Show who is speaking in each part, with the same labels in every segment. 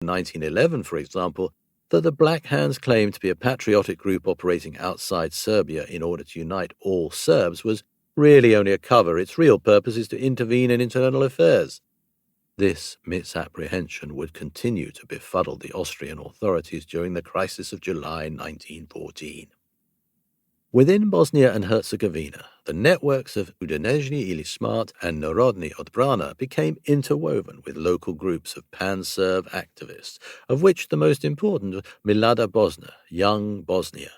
Speaker 1: 1911, for example, that the Black Hands claimed to be a patriotic group operating outside Serbia in order to unite all Serbs was really only a cover. Its real purpose is to intervene in internal affairs. This misapprehension would continue to befuddle the Austrian authorities during the crisis of July 1914. Within Bosnia and Herzegovina, the networks of Udenežni ili Smart and Narodni Odbrana became interwoven with local groups of pan-Serb activists, of which the most important was Mlada Bosna, Young Bosnia.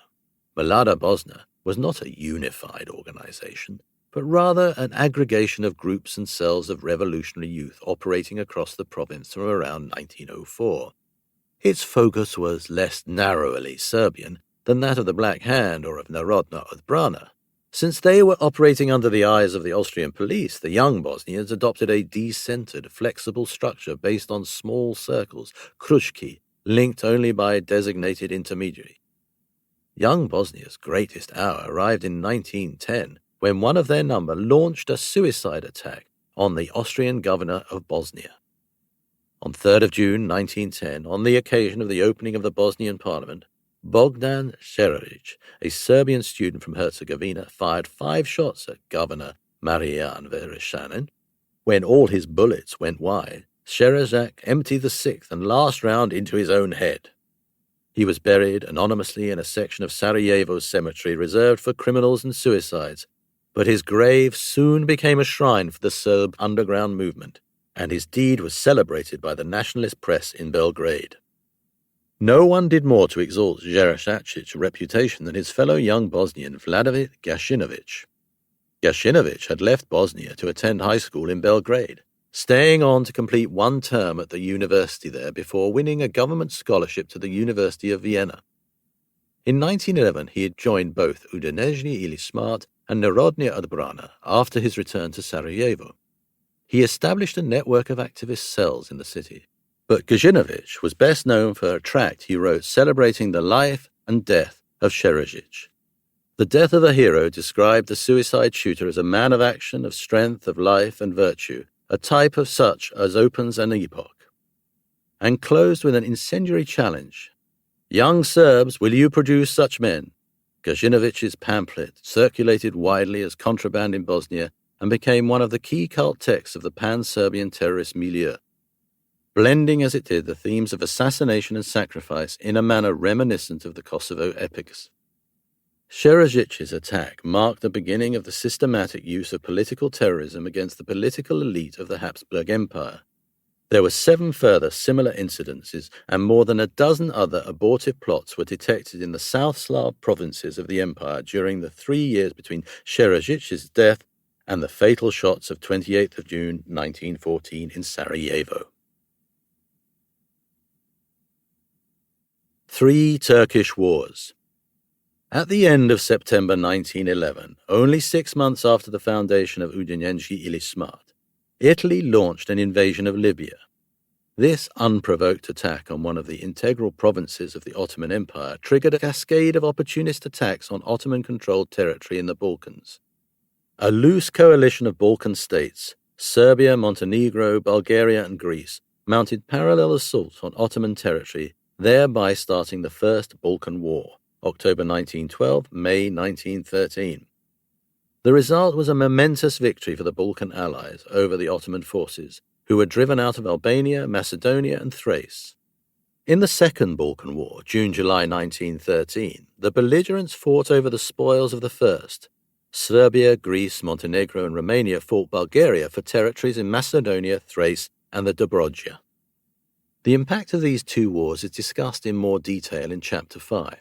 Speaker 1: Mlada Bosna was not a unified organization, but rather an aggregation of groups and cells of revolutionary youth operating across the province from around 1904. Its focus was less narrowly Serbian than that of the Black Hand or of Narodna Odbrana. Since they were operating under the eyes of the Austrian police, the young Bosnians adopted a decentered, flexible structure based on small circles, krushki, linked only by a designated intermediary. Young Bosnia's greatest hour arrived in 1910, when one of their number launched a suicide attack on the Austrian governor of Bosnia. On 3rd of June 1910, on the occasion of the opening of the Bosnian parliament, Bogdan Šerežić, a Serbian student from Herzegovina, fired 5 shots at Governor Marijan Vereshanin. When all his bullets went wide, Šerežić emptied the 6th and last round into his own head. He was buried anonymously in a section of Sarajevo's cemetery reserved for criminals and suicides, but his grave soon became a shrine for the Serb underground movement, and his deed was celebrated by the nationalist press in Belgrade. No one did more to exalt Šerežić's reputation than his fellow young Bosnian Vladimir Gashinović. Gashinović had left Bosnia to attend high school in Belgrade, staying on to complete 1 term at the university there before winning a government scholarship to the University of Vienna. In 1911, he had joined both Udenežni ili Smart and Narodna Odbrana after his return to Sarajevo. He established a network of activist cells in the city, but Gashinović was best known for a tract he wrote celebrating the life and death of Šerežić. The death of a hero described the suicide shooter as a man of action, of strength, of life and virtue, a type of such as opens an epoch, and closed with an incendiary challenge. "Young Serbs, will you produce such men?" Gashinović's pamphlet circulated widely as contraband in Bosnia and became one of the key cult texts of the pan-Serbian terrorist milieu, blending as it did the themes of assassination and sacrifice in a manner reminiscent of the Kosovo epics. Šerežić's attack marked the beginning of the systematic use of political terrorism against the political elite of the Habsburg Empire. There were 7 further similar incidences, and more than a dozen other abortive plots were detected in the South Slav provinces of the empire during the 3 years between Šerežić's death and the fatal shots of 28th of June 1914 in Sarajevo. 3 Turkish Wars. At the end of September 1911, only 6 months after the foundation of Udenežni ili Smart, Italy launched an invasion of Libya. This unprovoked attack on one of the integral provinces of the Ottoman Empire triggered a cascade of opportunist attacks on Ottoman-controlled territory in the Balkans. A loose coalition of Balkan states, Serbia, Montenegro, Bulgaria and Greece, mounted parallel assaults on Ottoman territory, thereby starting the First Balkan War, October 1912, May 1913. The result was a momentous victory for the Balkan allies over the Ottoman forces, who were driven out of Albania, Macedonia and Thrace. In the Second Balkan War, June-July 1913, the belligerents fought over the spoils of the first. Serbia, Greece, Montenegro and Romania fought Bulgaria for territories in Macedonia, Thrace and the Dobroja. The impact of these 2 wars is discussed in more detail in Chapter 5.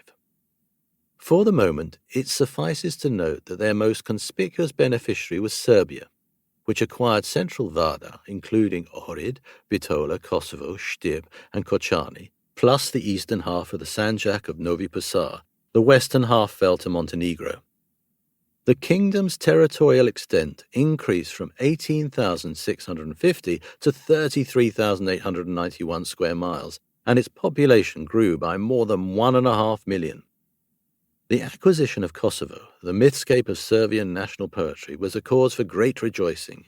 Speaker 1: For the moment, it suffices to note that their most conspicuous beneficiary was Serbia, which acquired central Vardar, including Ohrid, Bitola, Kosovo, Štip and Kočani, plus the eastern half of the Sanjak of Novi Pasar. The western half fell to Montenegro. The kingdom's territorial extent increased from 18,650 to 33,891 square miles, and its population grew by more than 1.5 million. The acquisition of Kosovo, the mythscape of Serbian national poetry, was a cause for great rejoicing.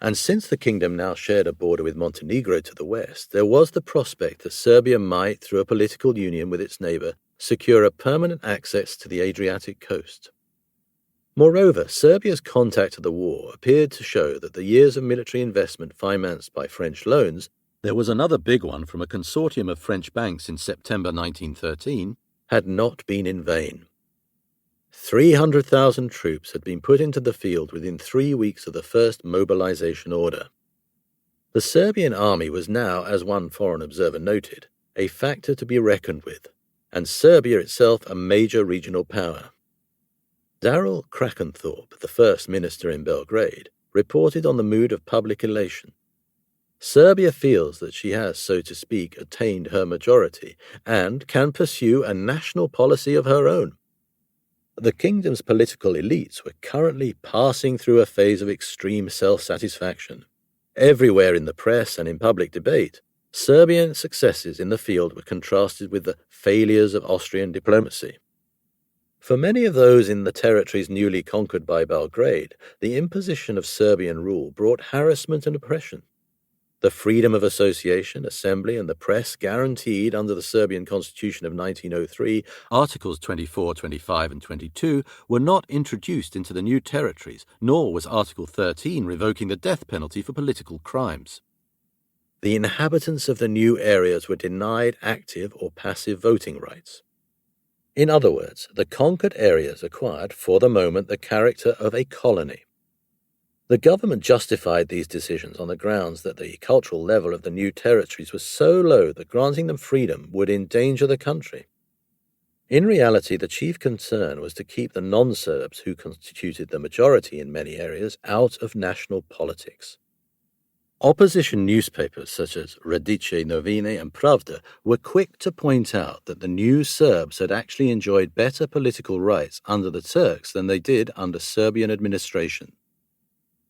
Speaker 1: And since the kingdom now shared a border with Montenegro to the west, there was the prospect that Serbia might, through a political union with its neighbour, secure a permanent access to the Adriatic coast. Moreover, Serbia's contact to the war appeared to show that the years of military investment financed by French loans, there was another big one from a consortium of French banks in September 1913, had not been in vain. 300,000 troops had been put into the field within 3 weeks of the first mobilization order. The Serbian army was now, as one foreign observer noted, a factor to be reckoned with, and Serbia itself a major regional power. Darrell Krakenthorpe, the first minister in Belgrade, reported on the mood of public elation. Serbia feels that she has, so to speak, attained her majority and can pursue a national policy of her own. The kingdom's political elites were currently passing through a phase of extreme self-satisfaction. Everywhere in the press and in public debate, Serbian successes in the field were contrasted with the failures of Austrian diplomacy. For many of those in the territories newly conquered by Belgrade, the imposition of Serbian rule brought harassment and oppression. The freedom of association, assembly, and the press guaranteed under the Serbian Constitution of 1903, Articles 24, 25, and 22, were not introduced into the new territories, nor was Article 13 revoking the death penalty for political crimes. The inhabitants of the new areas were denied active or passive voting rights. In other words, the conquered areas acquired, for the moment, the character of a colony. The government justified these decisions on the grounds that the cultural level of the new territories was so low that granting them freedom would endanger the country. In reality, the chief concern was to keep the non-Serbs, who constituted the majority in many areas, out of national politics. Opposition newspapers such as Radice Novine and Pravda were quick to point out that the new Serbs had actually enjoyed better political rights under the Turks than they did under Serbian administration.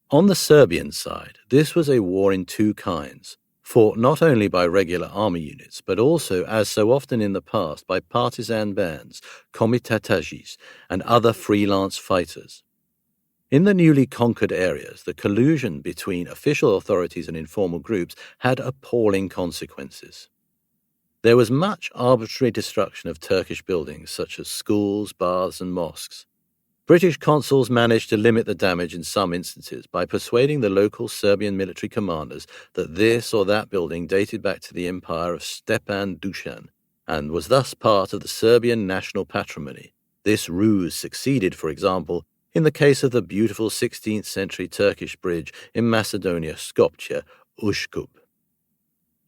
Speaker 1: On the Serbian side, this was a war in two kinds, fought not only by regular army units, but also, as so often in the past, by partisan bands, komitatašis, and other freelance fighters. In the newly conquered areas, the collusion between official authorities and informal groups had appalling consequences. There was much arbitrary destruction of Turkish buildings such as schools, baths, and mosques. British consuls managed to limit the damage in some instances by persuading the local Serbian military commanders that this or that building dated back to the empire of Stepan Dušan and was thus part of the Serbian national patrimony. This ruse succeeded, for example, in the case of the beautiful 16th century Turkish bridge in Macedonia, Skopje, Ushkup.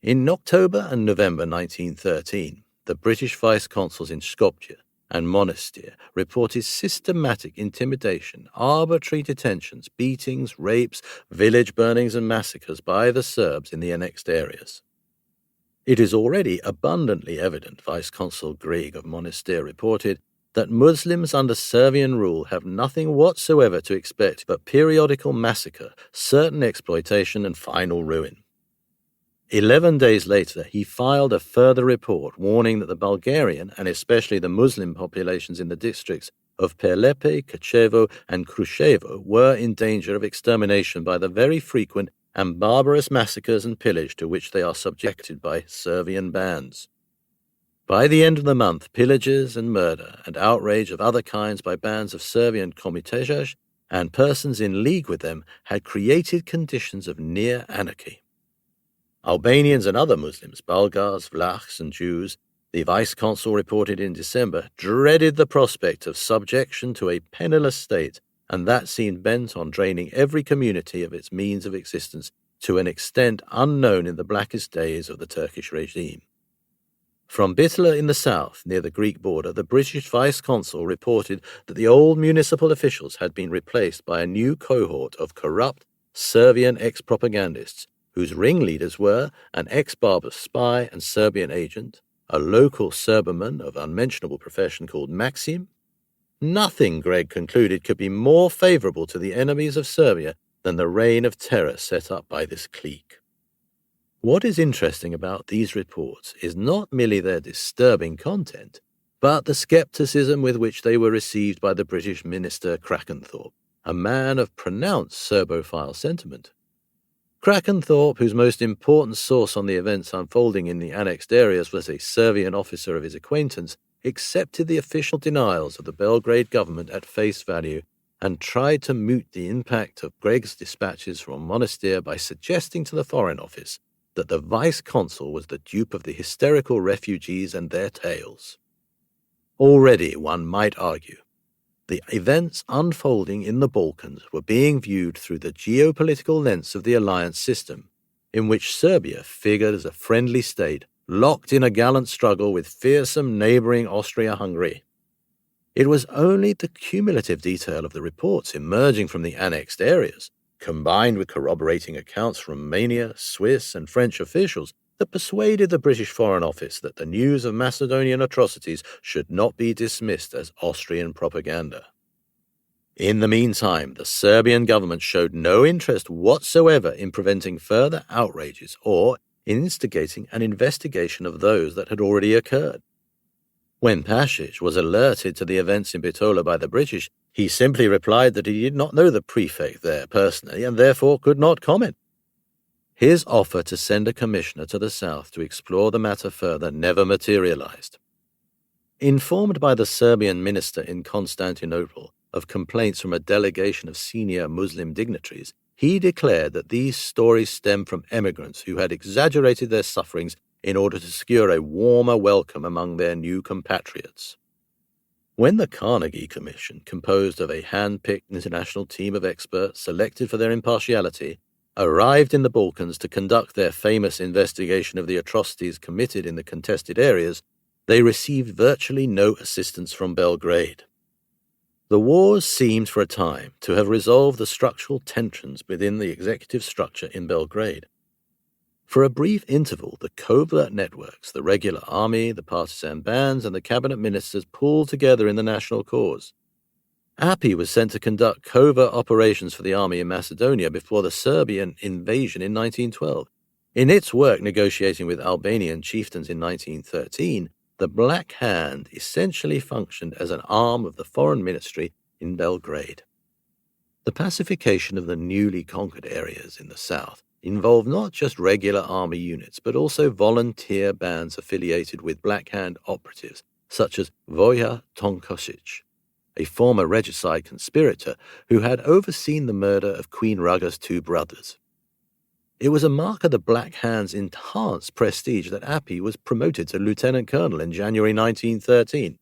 Speaker 1: In October and November 1913, the British vice-consuls in Skopje and Monastir reported systematic intimidation, arbitrary detentions, beatings, rapes, village burnings and massacres by the Serbs in the annexed areas. It is already abundantly evident, Vice-Consul Greg of Monastir reported, that Muslims under Serbian rule have nothing whatsoever to expect but periodical massacre, certain exploitation, and final ruin. 11 days later, he filed a further report warning that the Bulgarian, and especially the Muslim populations in the districts of Perlepe, Kočevo, and Kruševo were in danger of extermination by the very frequent and barbarous massacres and pillage to which they are subjected by Serbian bands. By the end of the month, pillages and murder and outrage of other kinds by bands of Serbian komitejas and persons in league with them had created conditions of near anarchy. Albanians and other Muslims, Bulgars, Vlachs, and Jews, the vice-consul reported in December, dreaded the prospect of subjection to a penniless state, and that seemed bent on draining every community of its means of existence to an extent unknown in the blackest days of the Turkish regime. From Bitla in the south, near the Greek border, the British vice-consul reported that the old municipal officials had been replaced by a new cohort of corrupt Serbian ex-propagandists, whose ringleaders were an ex-Barber spy and Serbian agent, a local Serberman of unmentionable profession called Maxim. Nothing, Greg concluded, could be more favorable to the enemies of Serbia than the reign of terror set up by this clique. What is interesting about these reports is not merely their disturbing content, but the skepticism with which they were received by the British minister Krakenthorpe, a man of pronounced Serbophile sentiment. Krakenthorpe, whose most important source on the events unfolding in the annexed areas was a Serbian officer of his acquaintance, accepted the official denials of the Belgrade government at face value and tried to moot the impact of Greg's dispatches from Monastir by suggesting to the Foreign Office that the vice-consul was the dupe of the hysterical refugees and their tales. Already, one might argue, the events unfolding in the Balkans were being viewed through the geopolitical lens of the alliance system, in which Serbia figured as a friendly state locked in a gallant struggle with fearsome neighbouring Austria-Hungary. It was only the cumulative detail of the reports emerging from the annexed areas, combined with corroborating accounts from Romania, Swiss, and French officials, that persuaded the British Foreign Office that the news of Macedonian atrocities should not be dismissed as Austrian propaganda. In the meantime, the Serbian government showed no interest whatsoever in preventing further outrages or in instigating an investigation of those that had already occurred. When Pasic was alerted to the events in Bitola by the British, he simply replied that he did not know the prefect there personally and therefore could not comment. His offer to send a commissioner to the south to explore the matter further never materialized. Informed by the Serbian minister in Constantinople of complaints from a delegation of senior Muslim dignitaries, he declared that these stories stem from emigrants who had exaggerated their sufferings in order to secure a warmer welcome among their new compatriots. When the Carnegie Commission, composed of a hand-picked international team of experts selected for their impartiality, arrived in the Balkans to conduct their famous investigation of the atrocities committed in the contested areas, they received virtually no assistance from Belgrade. The wars seemed for a time to have resolved the structural tensions within the executive structure in Belgrade. For a brief interval, the covert networks, the regular army, the partisan bands, and the cabinet ministers pulled together in the national cause. Appy was sent to conduct covert operations for the army in Macedonia before the Serbian invasion in 1912. In its work negotiating with Albanian chieftains in 1913, the Black Hand essentially functioned as an arm of the foreign ministry in Belgrade. The pacification of the newly conquered areas in the south involved not just regular army units, but also volunteer bands affiliated with Black Hand operatives, such as Voja Tonkosic, a former regicide conspirator who had overseen the murder of Queen Rugga's two brothers. It was a mark of the Black Hand's enhanced prestige that Appy was promoted to lieutenant colonel in January 1913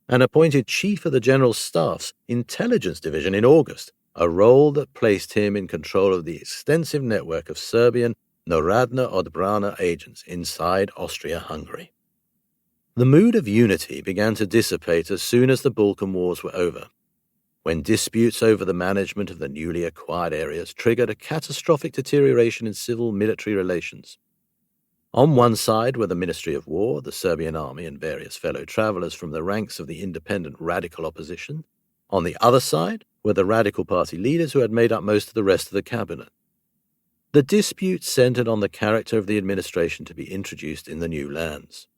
Speaker 1: and appointed chief of the General Staff's Intelligence Division in August, a role that placed him in control of the extensive network of Serbian Narodna Odbrana agents inside Austria-Hungary. The mood of unity began to dissipate as soon as the Balkan Wars were over, when disputes over the management of the newly acquired areas triggered a catastrophic deterioration in civil-military relations. On one side were the Ministry of War, the Serbian army, and various fellow travellers from the ranks of the independent radical opposition. On the other side were the Radical Party leaders who had made up most of the rest of the cabinet. The dispute centred on the character of the administration to be introduced in the new lands.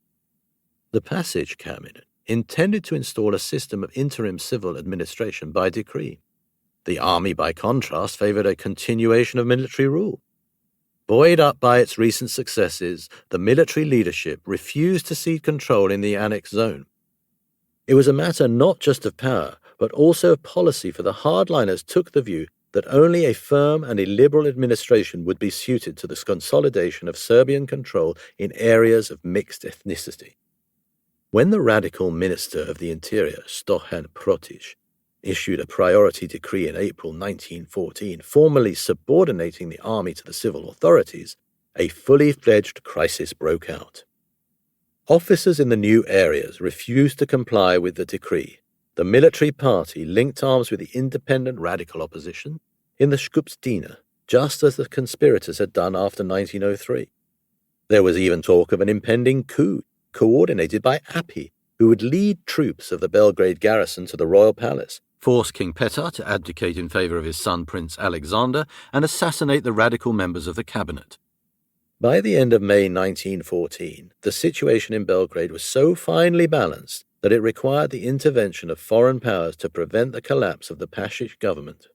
Speaker 1: The Pasic cabinet intended to install a system of interim civil administration by decree. The army, by contrast, favoured a continuation of military rule. Buoyed up by its recent successes, the military leadership refused to cede control in the annexed zone. It was a matter not just of power, but also of policy, for the hardliners took the view that only a firm and a liberal administration would be suited to the consolidation of Serbian control in areas of mixed ethnicity. When the radical Minister of the Interior, Stojan Protic, issued a priority decree in April 1914, formally subordinating the army to the civil authorities, a fully fledged crisis broke out. Officers in the new areas refused to comply with the decree. The military party linked arms with the independent radical opposition in the Skupština, just as the conspirators had done after 1903. There was even talk of an impending coup, coordinated by Appy, who would lead troops of the Belgrade garrison to the royal palace, force King Petar to abdicate in favour of his son Prince Alexander, and assassinate the radical members of the cabinet. By the end of May 1914, the situation in Belgrade was so finely balanced that it required the intervention of foreign powers to prevent the collapse of the Pasic government.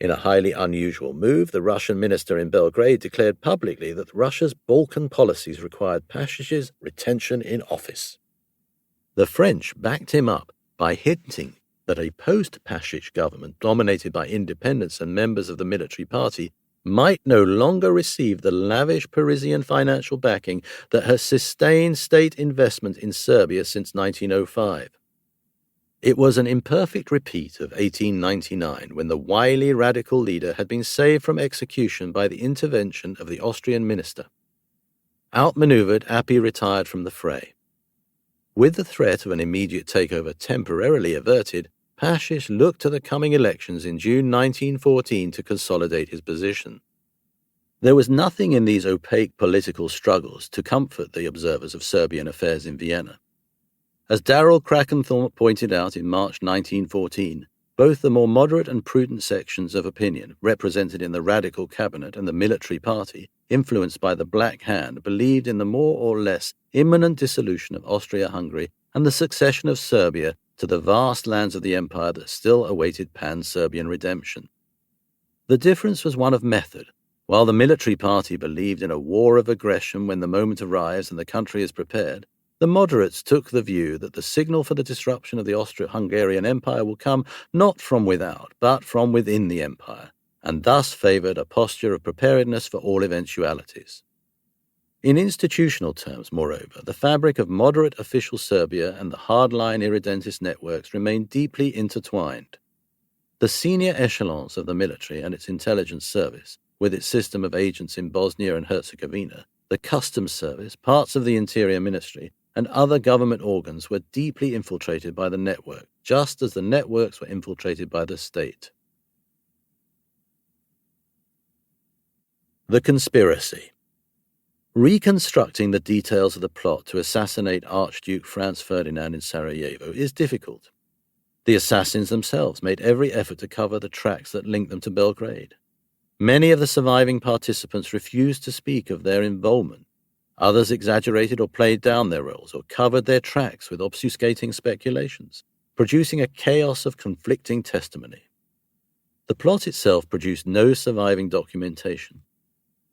Speaker 1: In a highly unusual move, the Russian minister in Belgrade declared publicly that Russia's Balkan policies required Pasic's retention in office. The French backed him up by hinting that a post-Pasic government dominated by independents and members of the military party might no longer receive the lavish Parisian financial backing that has sustained state investment in Serbia since 1905. It was an imperfect repeat of 1899, when the wily radical leader had been saved from execution by the intervention of the Austrian minister. Outmaneuvered, Appy retired from the fray. With the threat of an immediate takeover temporarily averted, Pasic looked to the coming elections in June 1914 to consolidate his position. There was nothing in these opaque political struggles to comfort the observers of Serbian affairs in Vienna. As Darrell Krakenthorpe pointed out in March 1914, both the more moderate and prudent sections of opinion represented in the radical cabinet and the military party, influenced by the Black Hand, believed in the more or less imminent dissolution of Austria-Hungary and the succession of Serbia to the vast lands of the empire that still awaited pan-Serbian redemption. The difference was one of method. While the military party believed in a war of aggression when the moment arrives and the country is prepared, the moderates took the view that the signal for the disruption of the Austro-Hungarian Empire will come not from without, but from within the empire, and thus favoured a posture of preparedness for all eventualities. In institutional terms, moreover, the fabric of moderate official Serbia and the hardline irredentist networks remained deeply intertwined. The senior echelons of the military and its intelligence service, with its system of agents in Bosnia and Herzegovina, the customs service, parts of the interior ministry, and other government organs were deeply infiltrated by the network, just as the networks were infiltrated by the state. The conspiracy. Reconstructing the details of the plot to assassinate Archduke Franz Ferdinand in Sarajevo is difficult. The assassins themselves made every effort to cover the tracks that linked them to Belgrade. Many of the surviving participants refused to speak of their involvement. Others exaggerated or played down their roles or covered their tracks with obfuscating speculations, producing a chaos of conflicting testimony. The plot itself produced no surviving documentation.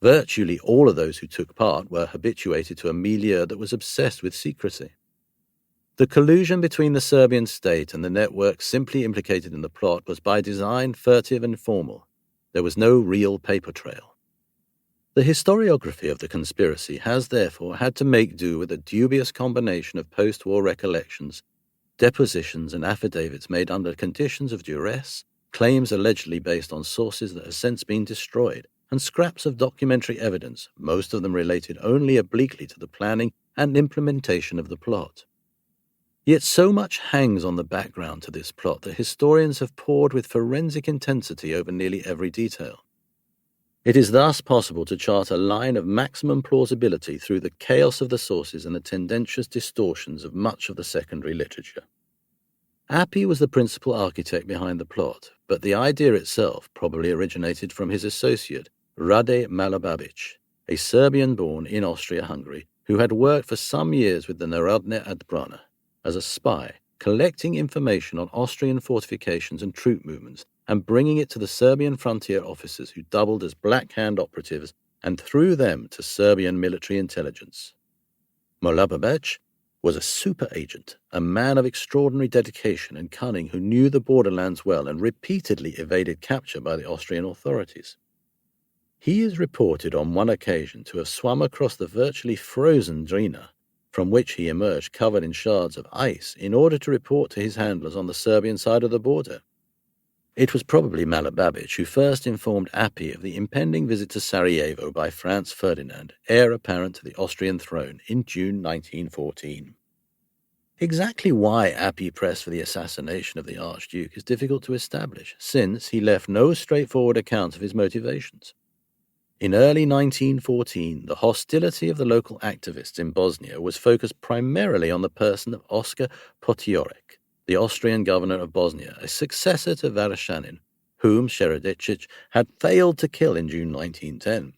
Speaker 1: Virtually all of those who took part were habituated to a milieu that was obsessed with secrecy. The collusion between the Serbian state and the network simply implicated in the plot was by design furtive and formal. There was no real paper trail. The historiography of the conspiracy has therefore had to make do with a dubious combination of post-war recollections, depositions and affidavits made under conditions of duress, claims allegedly based on sources that have since been destroyed, and scraps of documentary evidence, most of them related only obliquely to the planning and implementation of the plot. Yet so much hangs on the background to this plot that historians have pored with forensic intensity over nearly every detail. It is thus possible to chart a line of maximum plausibility through the chaos of the sources and the tendentious distortions of much of the secondary literature. Appy was the principal architect behind the plot, but the idea itself probably originated from his associate, Rade Malababic, a Serbian born in Austria-Hungary who had worked for some years with the Narodne Odbrana as a spy, collecting information on Austrian fortifications and troop movements and bringing it to the Serbian frontier officers who doubled as Black Hand operatives and through them to Serbian military intelligence. Malababic was a super agent, a man of extraordinary dedication and cunning who knew the borderlands well and repeatedly evaded capture by the Austrian authorities. He is reported on one occasion to have swum across the virtually frozen Drina, from which he emerged covered in shards of ice in order to report to his handlers on the Serbian side of the border. It was probably Malababic who first informed Appy of the impending visit to Sarajevo by Franz Ferdinand, heir apparent to the Austrian throne, in June 1914. Exactly why Appy pressed for the assassination of the Archduke is difficult to establish, since he left no straightforward account of his motivations. In early 1914, the hostility of the local activists in Bosnia was focused primarily on the person of Oskar Potiorek, the Austrian governor of Bosnia, a successor to Varashanin, whom Šeradicić had failed to kill in June 1910.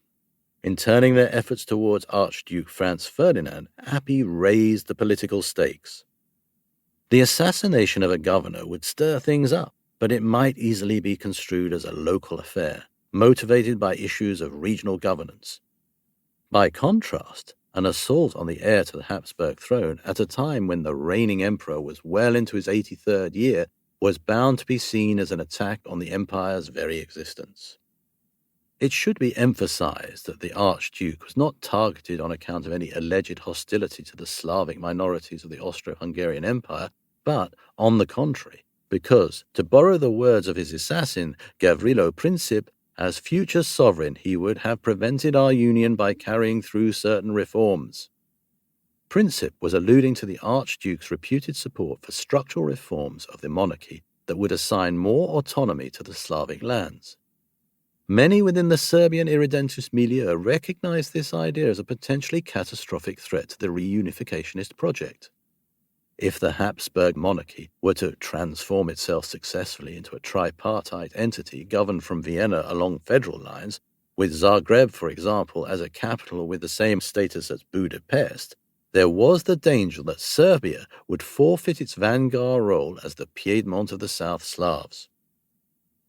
Speaker 1: In turning their efforts towards Archduke Franz Ferdinand, Appy raised the political stakes. The assassination of a governor would stir things up, but it might easily be construed as a local affair, motivated by issues of regional governance. By contrast, an assault on the heir to the Habsburg throne at a time when the reigning emperor was well into his 83rd year was bound to be seen as an attack on the empire's very existence. It should be emphasized that the Archduke was not targeted on account of any alleged hostility to the Slavic minorities of the Austro-Hungarian Empire, but, on the contrary, because, to borrow the words of his assassin, Gavrilo Princip, as future sovereign he would have prevented our union by carrying through certain reforms. Princip was alluding to the Archduke's reputed support for structural reforms of the monarchy that would assign more autonomy to the Slavic lands. Many within the Serbian irredentist milieu recognized this idea as a potentially catastrophic threat to the reunificationist project. If the Habsburg monarchy were to transform itself successfully into a tripartite entity governed from Vienna along federal lines, with Zagreb, for example, as a capital with the same status as Budapest, there was the danger that Serbia would forfeit its vanguard role as the Piedmont of the South Slavs.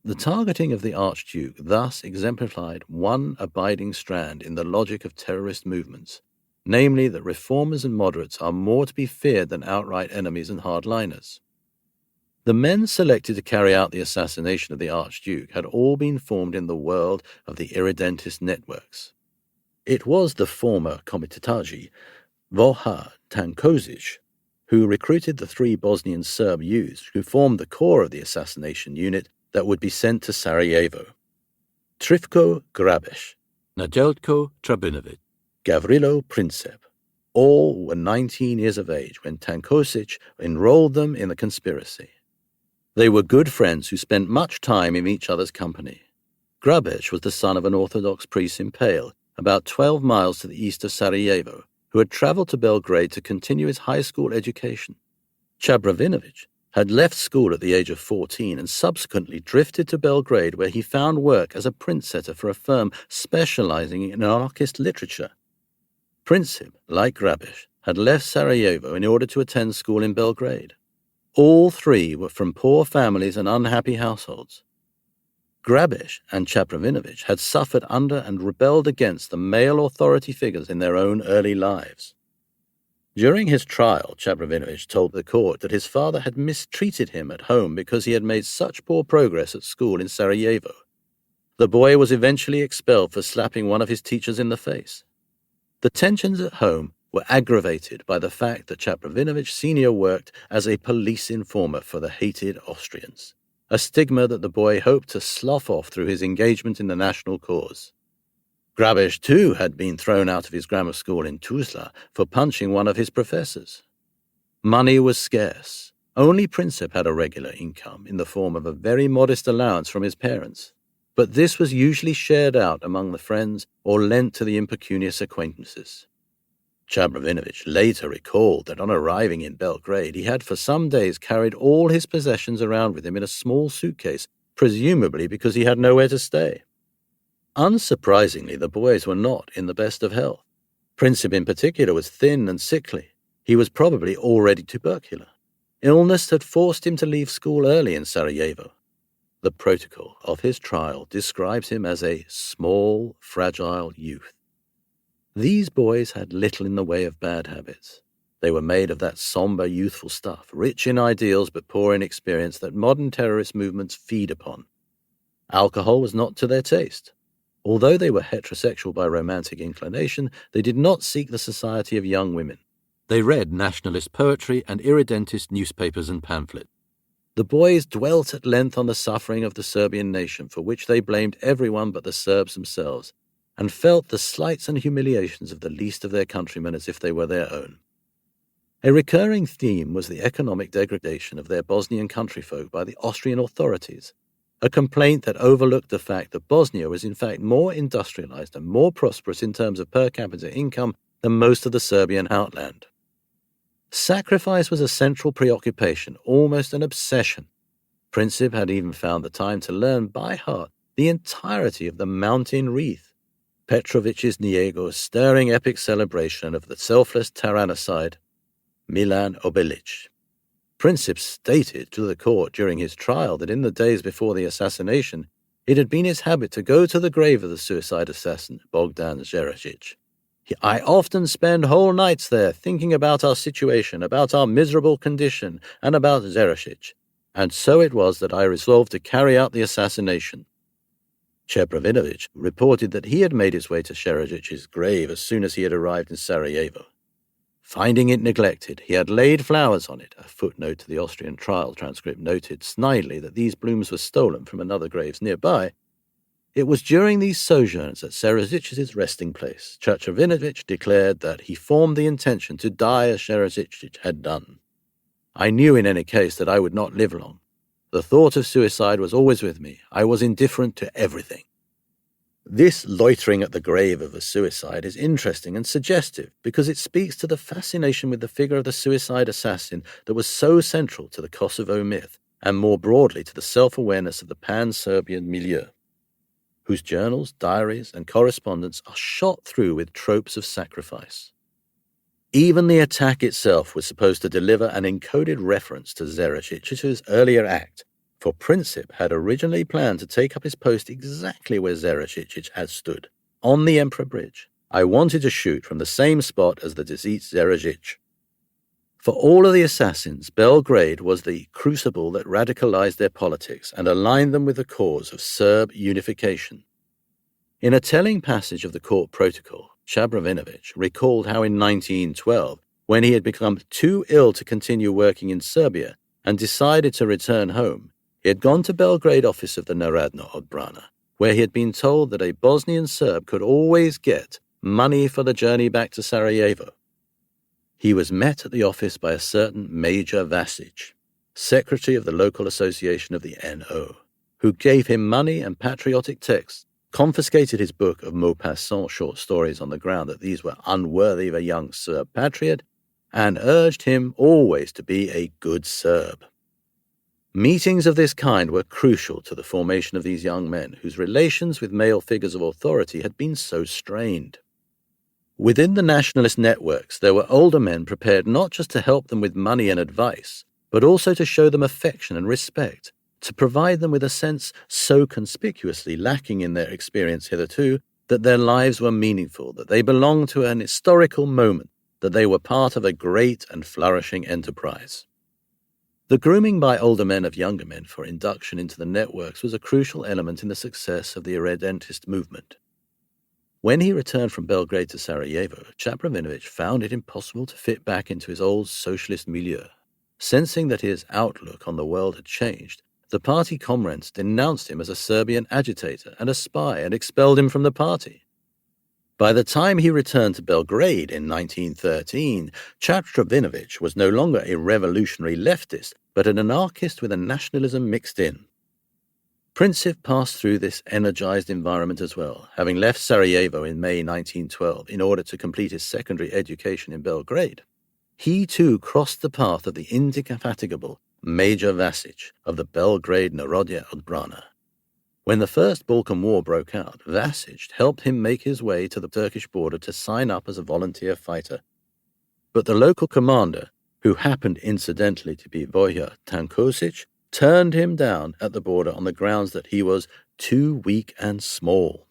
Speaker 1: The targeting of the Archduke thus exemplified one abiding strand in the logic of terrorist movements, namely that reformers and moderates are more to be feared than outright enemies and hardliners. The men selected to carry out the assassination of the Archduke had all been formed in the world of the irredentist networks. It was the former komitetaji, Voja Tankozic, who recruited the 3 Bosnian Serb youths who formed the core of the assassination unit that would be sent to Sarajevo. Trifko Grabesh, Nedeljko Trabunovic, Gavrilo Princip. All were 19 years of age when Tankozic enrolled them in the conspiracy. They were good friends who spent much time in each other's company. Grabesh was the son of an Orthodox priest in Pale, about 12 miles to the east of Sarajevo, who had traveled to Belgrade to continue his high school education. Chabravinovic had left school at the age of 14 and subsequently drifted to Belgrade, where he found work as a print setter for a firm specializing in anarchist literature. Princip, like Grabesh, had left Sarajevo in order to attend school in Belgrade. All 3 were from poor families and unhappy households. Grabesh and Chabravinovic had suffered under and rebelled against the male authority figures in their own early lives. During his trial, Chabravinovic told the court that his father had mistreated him at home because he had made such poor progress at school in Sarajevo. The boy was eventually expelled for slapping one of his teachers in the face. The tensions at home were aggravated by the fact that Chabravinovic Sr. worked as a police informer for the hated Austrians, a stigma that the boy hoped to slough off through his engagement in the national cause. Grabesh, too, had been thrown out of his grammar school in Tuzla for punching one of his professors. Money was scarce. Only Princip had a regular income in the form of a very modest allowance from his parents, but this was usually shared out among the friends or lent to the impecunious acquaintances. Chabravinovic later recalled that on arriving in Belgrade he had for some days carried all his possessions around with him in a small suitcase, presumably because he had nowhere to stay. Unsurprisingly, the boys were not in the best of health. Princip in particular was thin and sickly. He was probably already tubercular. Illness had forced him to leave school early in Sarajevo. The protocol of his trial describes him as a small, fragile youth. These boys had little in the way of bad habits. They were made of that somber, youthful stuff, rich in ideals but poor in experience that modern terrorist movements feed upon. Alcohol was not to their taste. Although they were heterosexual by romantic inclination, they did not seek the society of young women. They read nationalist poetry and irredentist newspapers and pamphlets. The boys dwelt at length on the suffering of the Serbian nation, for which they blamed everyone but the Serbs themselves, and felt the slights and humiliations of the least of their countrymen as if they were their own. A recurring theme was the economic degradation of their Bosnian countryfolk by the Austrian authorities, a complaint that overlooked the fact that Bosnia was in fact more industrialized and more prosperous in terms of per capita income than most of the Serbian outland. Sacrifice was a central preoccupation, almost an obsession. Princip had even found the time to learn by heart the entirety of the Mountain Wreath, Petrovic's Niego's stirring epic celebration of the selfless tyrannicide Milan Obilic. Princip stated to the court during his trial that in the days before the assassination, it had been his habit to go to the grave of the suicide assassin, Bogdan Zerajic. I often spend whole nights there thinking about our situation, about our miserable condition, and about Zerajic. And so it was that I resolved to carry out the assassination. Chepravinovich reported that he had made his way to Zerajic's grave as soon as he had arrived in Sarajevo. Finding it neglected, he had laid flowers on it. A footnote to the Austrian trial transcript noted snidely that these blooms were stolen from another grave nearby. It was during these sojourns at Zerajic's resting place, Chepravinovich declared that he formed the intention to die as Zerajic had done. I knew in any case that I would not live long. The thought of suicide was always with me. I was indifferent to everything. This loitering at the grave of a suicide is interesting and suggestive because it speaks to the fascination with the figure of the suicide assassin that was so central to the Kosovo myth and more broadly to the self-awareness of the pan-Serbian milieu, whose journals, diaries, and correspondence are shot through with tropes of sacrifice. Even the attack itself was supposed to deliver an encoded reference to Zerajic's earlier act, for Princip had originally planned to take up his post exactly where Zerajic had stood, on the Emperor Bridge. I wanted to shoot from the same spot as the deceased Zerajic. For all of the assassins, Belgrade was the crucible that radicalized their politics and aligned them with the cause of Serb unification. In a telling passage of the court protocol, Chepravinovich recalled how in 1912, when he had become too ill to continue working in Serbia and decided to return home, he had gone to Belgrade office of the Narodna Odbrana, where he had been told that a Bosnian Serb could always get money for the journey back to Sarajevo. He was met at the office by a certain Major Vasic, secretary of the local association of the NO, who gave him money and patriotic texts, confiscated his book of Maupassant short stories on the ground that these were unworthy of a young Serb patriot, and urged him always to be a good Serb. Meetings of this kind were crucial to the formation of these young men whose relations with male figures of authority had been so strained. Within the nationalist networks, there were older men prepared not just to help them with money and advice, but also to show them affection and respect, to provide them with a sense so conspicuously lacking in their experience hitherto that their lives were meaningful, that they belonged to an historical moment, that they were part of a great and flourishing enterprise. The grooming by older men of younger men for induction into the networks was a crucial element in the success of the irredentist movement. When he returned from Belgrade to Sarajevo, Chepravinovich found it impossible to fit back into his old socialist milieu. Sensing that his outlook on the world had changed, the party comrades denounced him as a Serbian agitator and a spy and expelled him from the party. By the time he returned to Belgrade in 1913, Chepravinovich was no longer a revolutionary leftist, but an anarchist with a nationalism mixed in. Princip passed through this energized environment as well, having left Sarajevo in May 1912 in order to complete his secondary education in Belgrade. He too crossed the path of the indefatigable Major Vasic of the Belgrade Narodna Odbrana. When the First Balkan War broke out, Vasic helped him make his way to the Turkish border to sign up as a volunteer fighter. But the local commander, who happened incidentally to be Voja Tankosic, turned him down at the border on the grounds that he was too weak and small.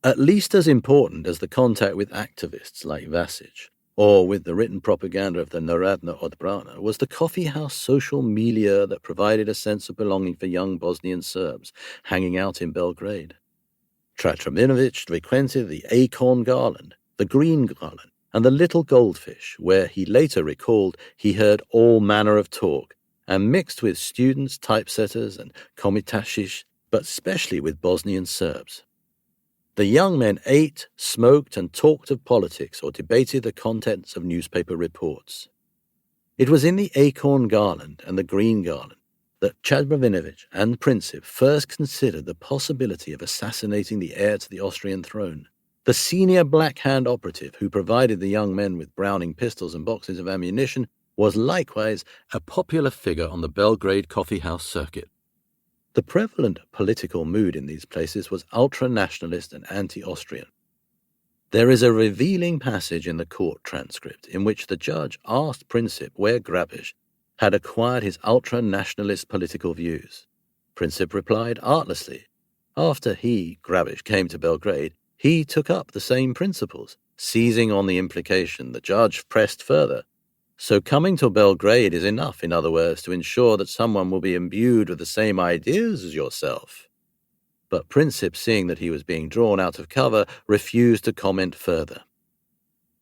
Speaker 1: At least as important as the contact with activists like Vasic, or with the written propaganda of the Narodna Odbrana, was the coffee-house social milieu that provided a sense of belonging for young Bosnian Serbs hanging out in Belgrade. Chepravinovich frequented the Acorn Garland, the Green Garland, and the Little Goldfish, where he later recalled he heard all manner of talk, and mixed with students, typesetters, and komitašiš, but especially with Bosnian Serbs. The young men ate, smoked, and talked of politics or debated the contents of newspaper reports. It was in the Acorn Garland and the Green Garland that Chepravinovich and Princip first considered the possibility of assassinating the heir to the Austrian throne. The senior Black Hand operative who provided the young men with Browning pistols and boxes of ammunition was likewise a popular figure on the Belgrade coffee-house circuit. The prevalent political mood in these places was ultra-nationalist and anti-Austrian. There is a revealing passage in the court transcript in which the judge asked Princip where Grabisch had acquired his ultra-nationalist political views. Princip replied artlessly. After he, Grabic, came to Belgrade, he took up the same principles. Seizing on the implication, the judge pressed further. So coming to Belgrade is enough, in other words, to ensure that someone will be imbued with the same ideas as yourself. But Princip, seeing that he was being drawn out of cover, refused to comment further.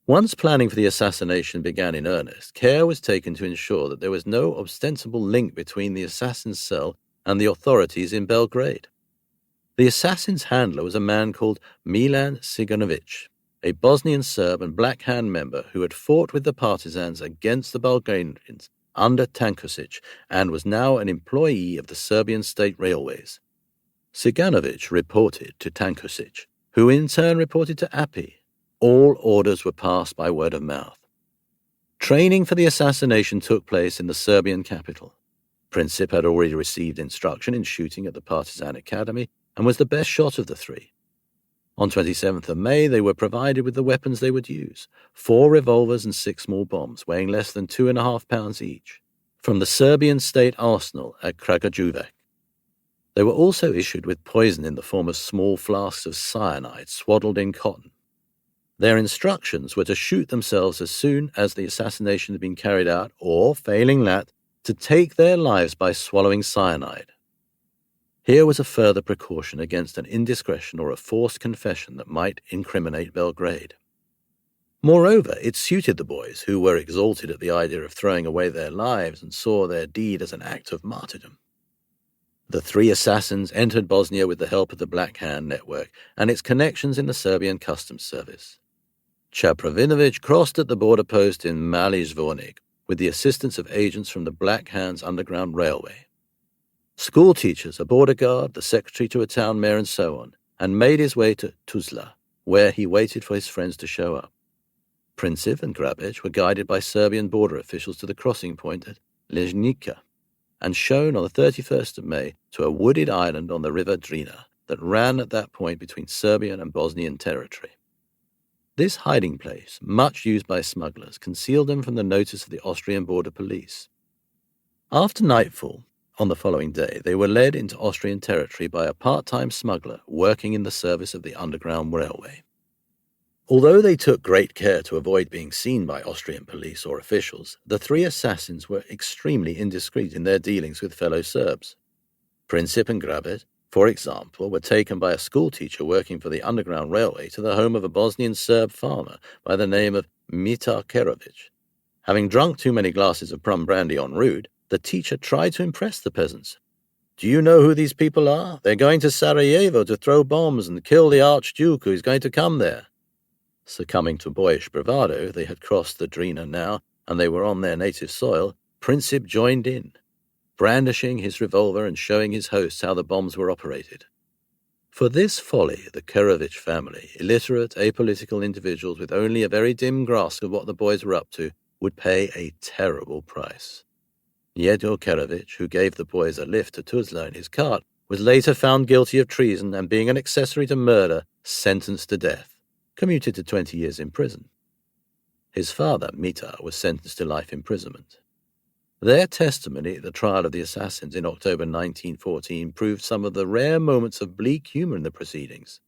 Speaker 1: Once planning for the assassination began in earnest, care was taken to ensure that there was no ostensible link between the assassin's cell and the authorities in Belgrade. The assassin's handler was a man called Milan Siganovic, a Bosnian Serb and Black Hand member who had fought with the partisans against the Bulgarians under Tankosic and was now an employee of the Serbian State Railways. Siganovic reported to Tankosic, who in turn reported to Api. All orders were passed by word of mouth. Training for the assassination took place in the Serbian capital. Princip had already received instruction in shooting at the Partisan Academy and was the best shot of the three. On 27th of May, they were provided with the weapons they would use, 4 revolvers and 6 small bombs, weighing less than 2.5 pounds each, from the Serbian state arsenal at Kragujevac. They were also issued with poison in the form of small flasks of cyanide swaddled in cotton. Their instructions were to shoot themselves as soon as the assassination had been carried out, or, failing that, to take their lives by swallowing cyanide. Here was a further precaution against an indiscretion or a forced confession that might incriminate Belgrade. Moreover, it suited the boys, who were exalted at the idea of throwing away their lives and saw their deed as an act of martyrdom. The 3 assassins entered Bosnia with the help of the Black Hand network and its connections in the Serbian customs service. Čapravinović crossed at the border post in Mali Zvornik with the assistance of agents from the Black Hand's Underground Railway. School teachers, a border guard, the secretary to a town mayor, and so on, and made his way to Tuzla, where he waited for his friends to show up. Princip and Grabic were guided by Serbian border officials to the crossing point at Leznica, and shown on the 31st of May to a wooded island on the river Drina that ran at that point between Serbian and Bosnian territory. This hiding place, much used by smugglers, concealed them from the notice of the Austrian border police. After nightfall, on the following day, they were led into Austrian territory by a part-time smuggler working in the service of the Underground Railway. Although they took great care to avoid being seen by Austrian police or officials, the 3 assassins were extremely indiscreet in their dealings with fellow Serbs. Princip and Grabic, for example, were taken by a schoolteacher working for the Underground Railway to the home of a Bosnian Serb farmer by the name of Mitar Kerovic. Having drunk too many glasses of plum brandy en route, the teacher tried to impress the peasants. "Do you know who these people are? They're going to Sarajevo to throw bombs and kill the Archduke who is going to come there." Succumbing to boyish bravado, they had crossed the Drina now, and they were on their native soil. Princip joined in, brandishing his revolver and showing his hosts how the bombs were operated. For this folly, the Kerovic family, illiterate, apolitical individuals with only a very dim grasp of what the boys were up to, would pay a terrible price. Njedo Kerovic, who gave the boys a lift to Tuzla in his cart, was later found guilty of treason and, being an accessory to murder, sentenced to death, commuted to 20 years in prison. His father, Mitar, was sentenced to life imprisonment. Their testimony at the trial of the assassins in October 1914 proved some of the rare moments of bleak humor in the proceedings.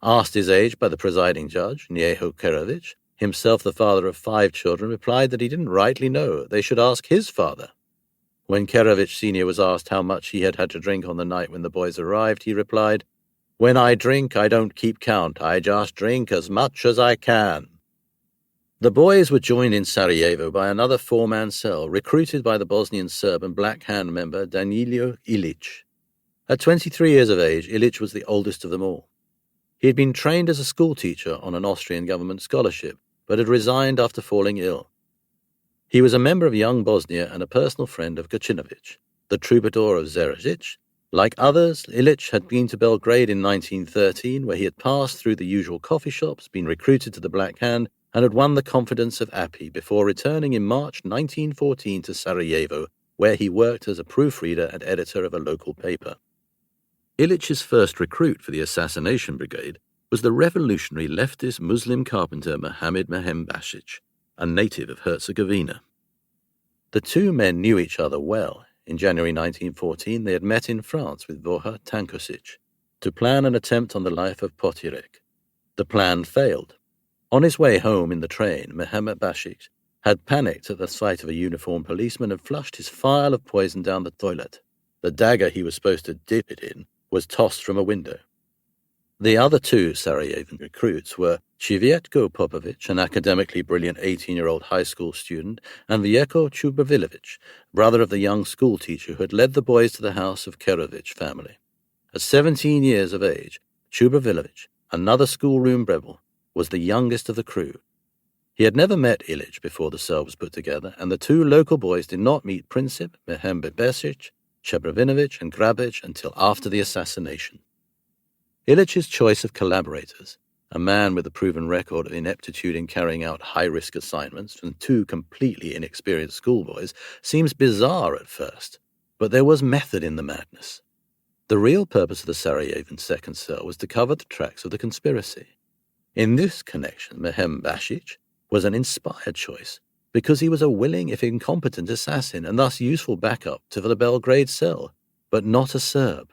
Speaker 1: Asked his age by the presiding judge, Njedo Kerovic, himself the father of 5 children, replied that he didn't rightly know, they should ask his father. When Kerovic Sr. was asked how much he had to drink on the night when the boys arrived, he replied, "When I drink, I don't keep count, I just drink as much as I can." The boys were joined in Sarajevo by another 4-man cell, recruited by the Bosnian Serb and Black Hand member Danilo Ilic. At 23 years of age, Ilic was the oldest of them all. He had been trained as a schoolteacher on an Austrian government scholarship, but had resigned after falling ill. He was a member of Young Bosnia and a personal friend of Gacinovic, the troubadour of Zerajic. Like others, Ilic had been to Belgrade in 1913, where he had passed through the usual coffee shops, been recruited to the Black Hand, and had won the confidence of Api before returning in March 1914 to Sarajevo, where he worked as a proofreader and editor of a local paper. Ilic's first recruit for the assassination brigade was the revolutionary leftist Muslim carpenter Mohammed Mehem Basic, a native of Herzegovina. The two men knew each other well. In January 1914, they had met in France with Voha Tankosic to plan an attempt on the life of Potirek. The plan failed. On his way home in the train, Mehmet Basic had panicked at the sight of a uniformed policeman and flushed his phial of poison down the toilet. The dagger he was supposed to dip it in was tossed from a window. The other two Sarajevan recruits were Civjetko Popovic, an academically brilliant 18-year-old high school student, and Vjeko Chubrvilovic, brother of the young schoolteacher who had led the boys to the house of Kerovic family. At 17 years of age, Chubrvilovic, another schoolroom rebel, was the youngest of the crew. He had never met Ilic before the cell was put together, and the two local boys did not meet Princip, Mehmet Basic, Čebrvinović, and Grabic until after the assassination. Ilic's choice of collaborators, a man with a proven record of ineptitude in carrying out high-risk assignments from two completely inexperienced schoolboys, seems bizarre at first, but there was method in the madness. The real purpose of the Sarajevan second cell was to cover the tracks of the conspiracy. In this connection, Mehmet Basic was an inspired choice, because he was a willing, if incompetent, assassin and thus useful backup to the Belgrade cell, but not a Serb.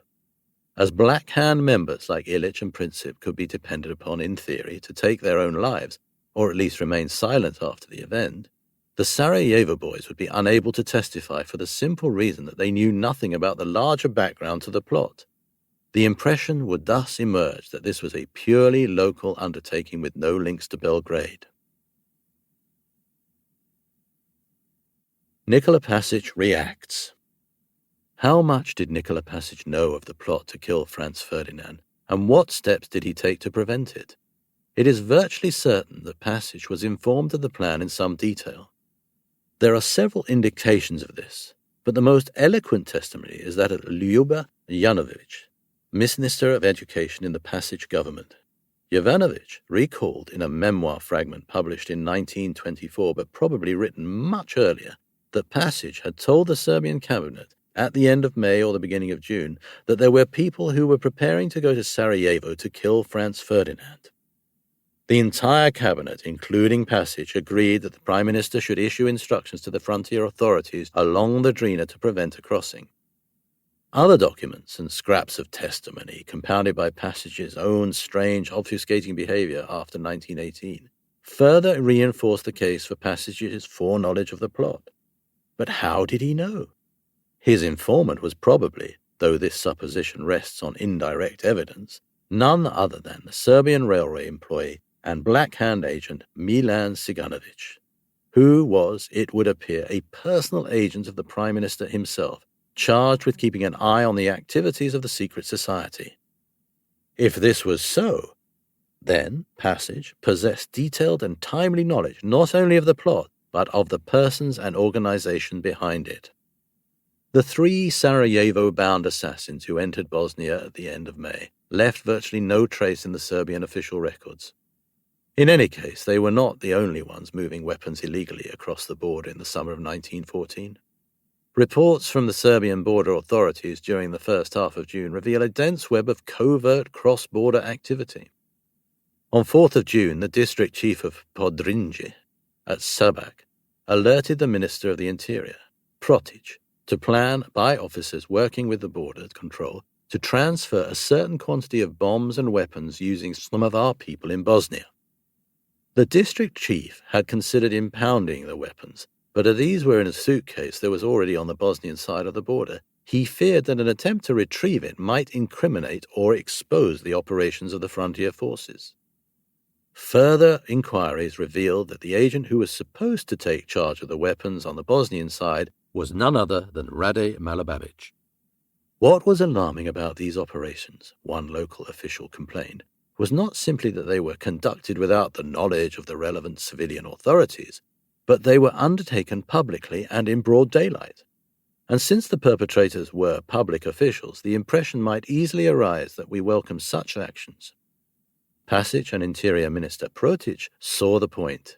Speaker 1: As Black Hand members like Ilic and Princip could be depended upon in theory to take their own lives, or at least remain silent after the event, the Sarajevo boys would be unable to testify for the simple reason that they knew nothing about the larger background to the plot. The impression would thus emerge that this was a purely local undertaking with no links to Belgrade. Nikola Pasic reacts. How much did Nikola Pasic know of the plot to kill Franz Ferdinand, and what steps did he take to prevent it? It is virtually certain that Pasic was informed of the plan in some detail. There are several indications of this, but the most eloquent testimony is that of Ljuba Jovanović, Minister of Education in the Pasic government. Jovanović recalled in a memoir fragment published in 1924, but probably written much earlier, that Pasic had told the Serbian cabinet at the end of May or the beginning of June that there were people who were preparing to go to Sarajevo to kill Franz Ferdinand. The entire cabinet, including Pasic, agreed that the Prime Minister should issue instructions to the frontier authorities along the Drina to prevent a crossing. Other documents and scraps of testimony, compounded by Pasic's own strange, obfuscating behavior after 1918, further reinforced the case for Pasic's foreknowledge of the plot. But how did he know? His informant was probably, though this supposition rests on indirect evidence, none other than the Serbian railway employee and Black Hand agent Milan Ciganović, who was, it would appear, a personal agent of the Prime Minister himself, charged with keeping an eye on the activities of the secret society. If this was so, then Pasic possessed detailed and timely knowledge not only of the plot, but of the persons and organization behind it. The three Sarajevo-bound assassins who entered Bosnia at the end of May left virtually no trace in the Serbian official records. In any case, they were not the only ones moving weapons illegally across the border in the summer of 1914. Reports from the Serbian border authorities during the first half of June reveal a dense web of covert cross-border activity. On 4th of June, the district chief of Podrinje at Sabac alerted the Minister of the Interior, Protic, to plan by officers working with the border control to transfer a certain quantity of bombs and weapons using some of our people in Bosnia. The district chief had considered impounding the weapons, but as these were in a suitcase that was already on the Bosnian side of the border, he feared that an attempt to retrieve it might incriminate or expose the operations of the frontier forces. Further inquiries revealed that the agent who was supposed to take charge of the weapons on the Bosnian side was none other than Rade Malababic. What was alarming about these operations, one local official complained, was not simply that they were conducted without the knowledge of the relevant civilian authorities, but they were undertaken publicly and in broad daylight. And since the perpetrators were public officials, the impression might easily arise that we welcome such actions. Pasic and Interior Minister Protic saw the point.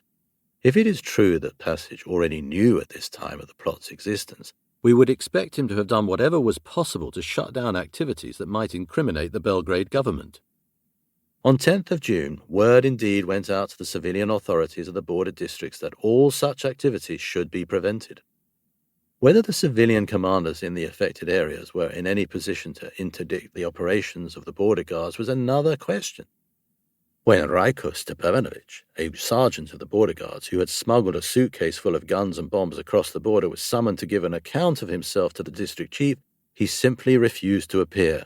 Speaker 1: If it is true that Pasic already knew at this time of the plot's existence, we would expect him to have done whatever was possible to shut down activities that might incriminate the Belgrade government. On 10th of June, word indeed went out to the civilian authorities of the border districts that all such activities should be prevented. Whether the civilian commanders in the affected areas were in any position to interdict the operations of the border guards was another question. When Rajko Stepanovic, a sergeant of the border guards who had smuggled a suitcase full of guns and bombs across the border, was summoned to give an account of himself to the district chief, he simply refused to appear.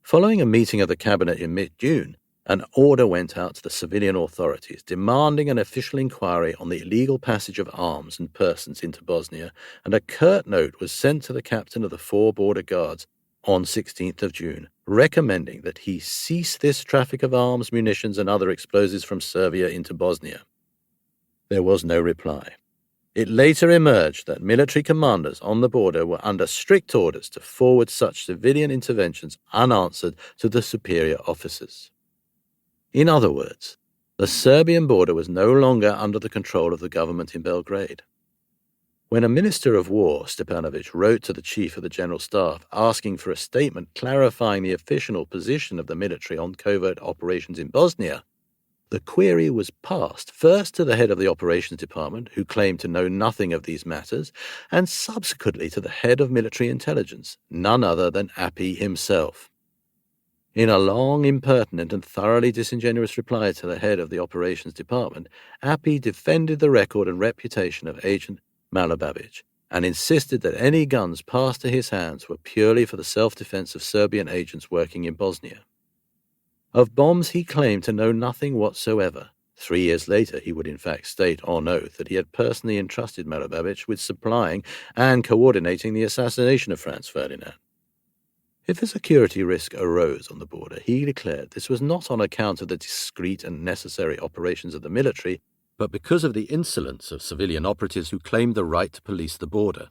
Speaker 1: Following a meeting of the cabinet in mid-June, an order went out to the civilian authorities demanding an official inquiry on the illegal passage of arms and persons into Bosnia, and a curt note was sent to the captain of the 4 border guards on 16th of June, recommending that he cease this traffic of arms, munitions, and other explosives from Serbia into Bosnia. There was no reply. It later emerged that military commanders on the border were under strict orders to forward such civilian interventions unanswered to the superior officers. In other words, the Serbian border was no longer under the control of the government in Belgrade. When a minister of war, Stepanovic, wrote to the chief of the general staff asking for a statement clarifying the official position of the military on covert operations in Bosnia, the query was passed first to the head of the operations department, who claimed to know nothing of these matters, and subsequently to the head of military intelligence, none other than Appy himself. In a long, impertinent, and thoroughly disingenuous reply to the head of the operations department, Appy defended the record and reputation of Agent Malababic and insisted that any guns passed to his hands were purely for the self-defense of Serbian agents working in Bosnia. Of bombs he claimed to know nothing whatsoever. 3 years later he would in fact state on oath that he had personally entrusted Malababic with supplying and coordinating the assassination of Franz Ferdinand. If a security risk arose on the border, he declared this was not on account of the discreet and necessary operations of the military, but because of the insolence of civilian operatives who claimed the right to police the border.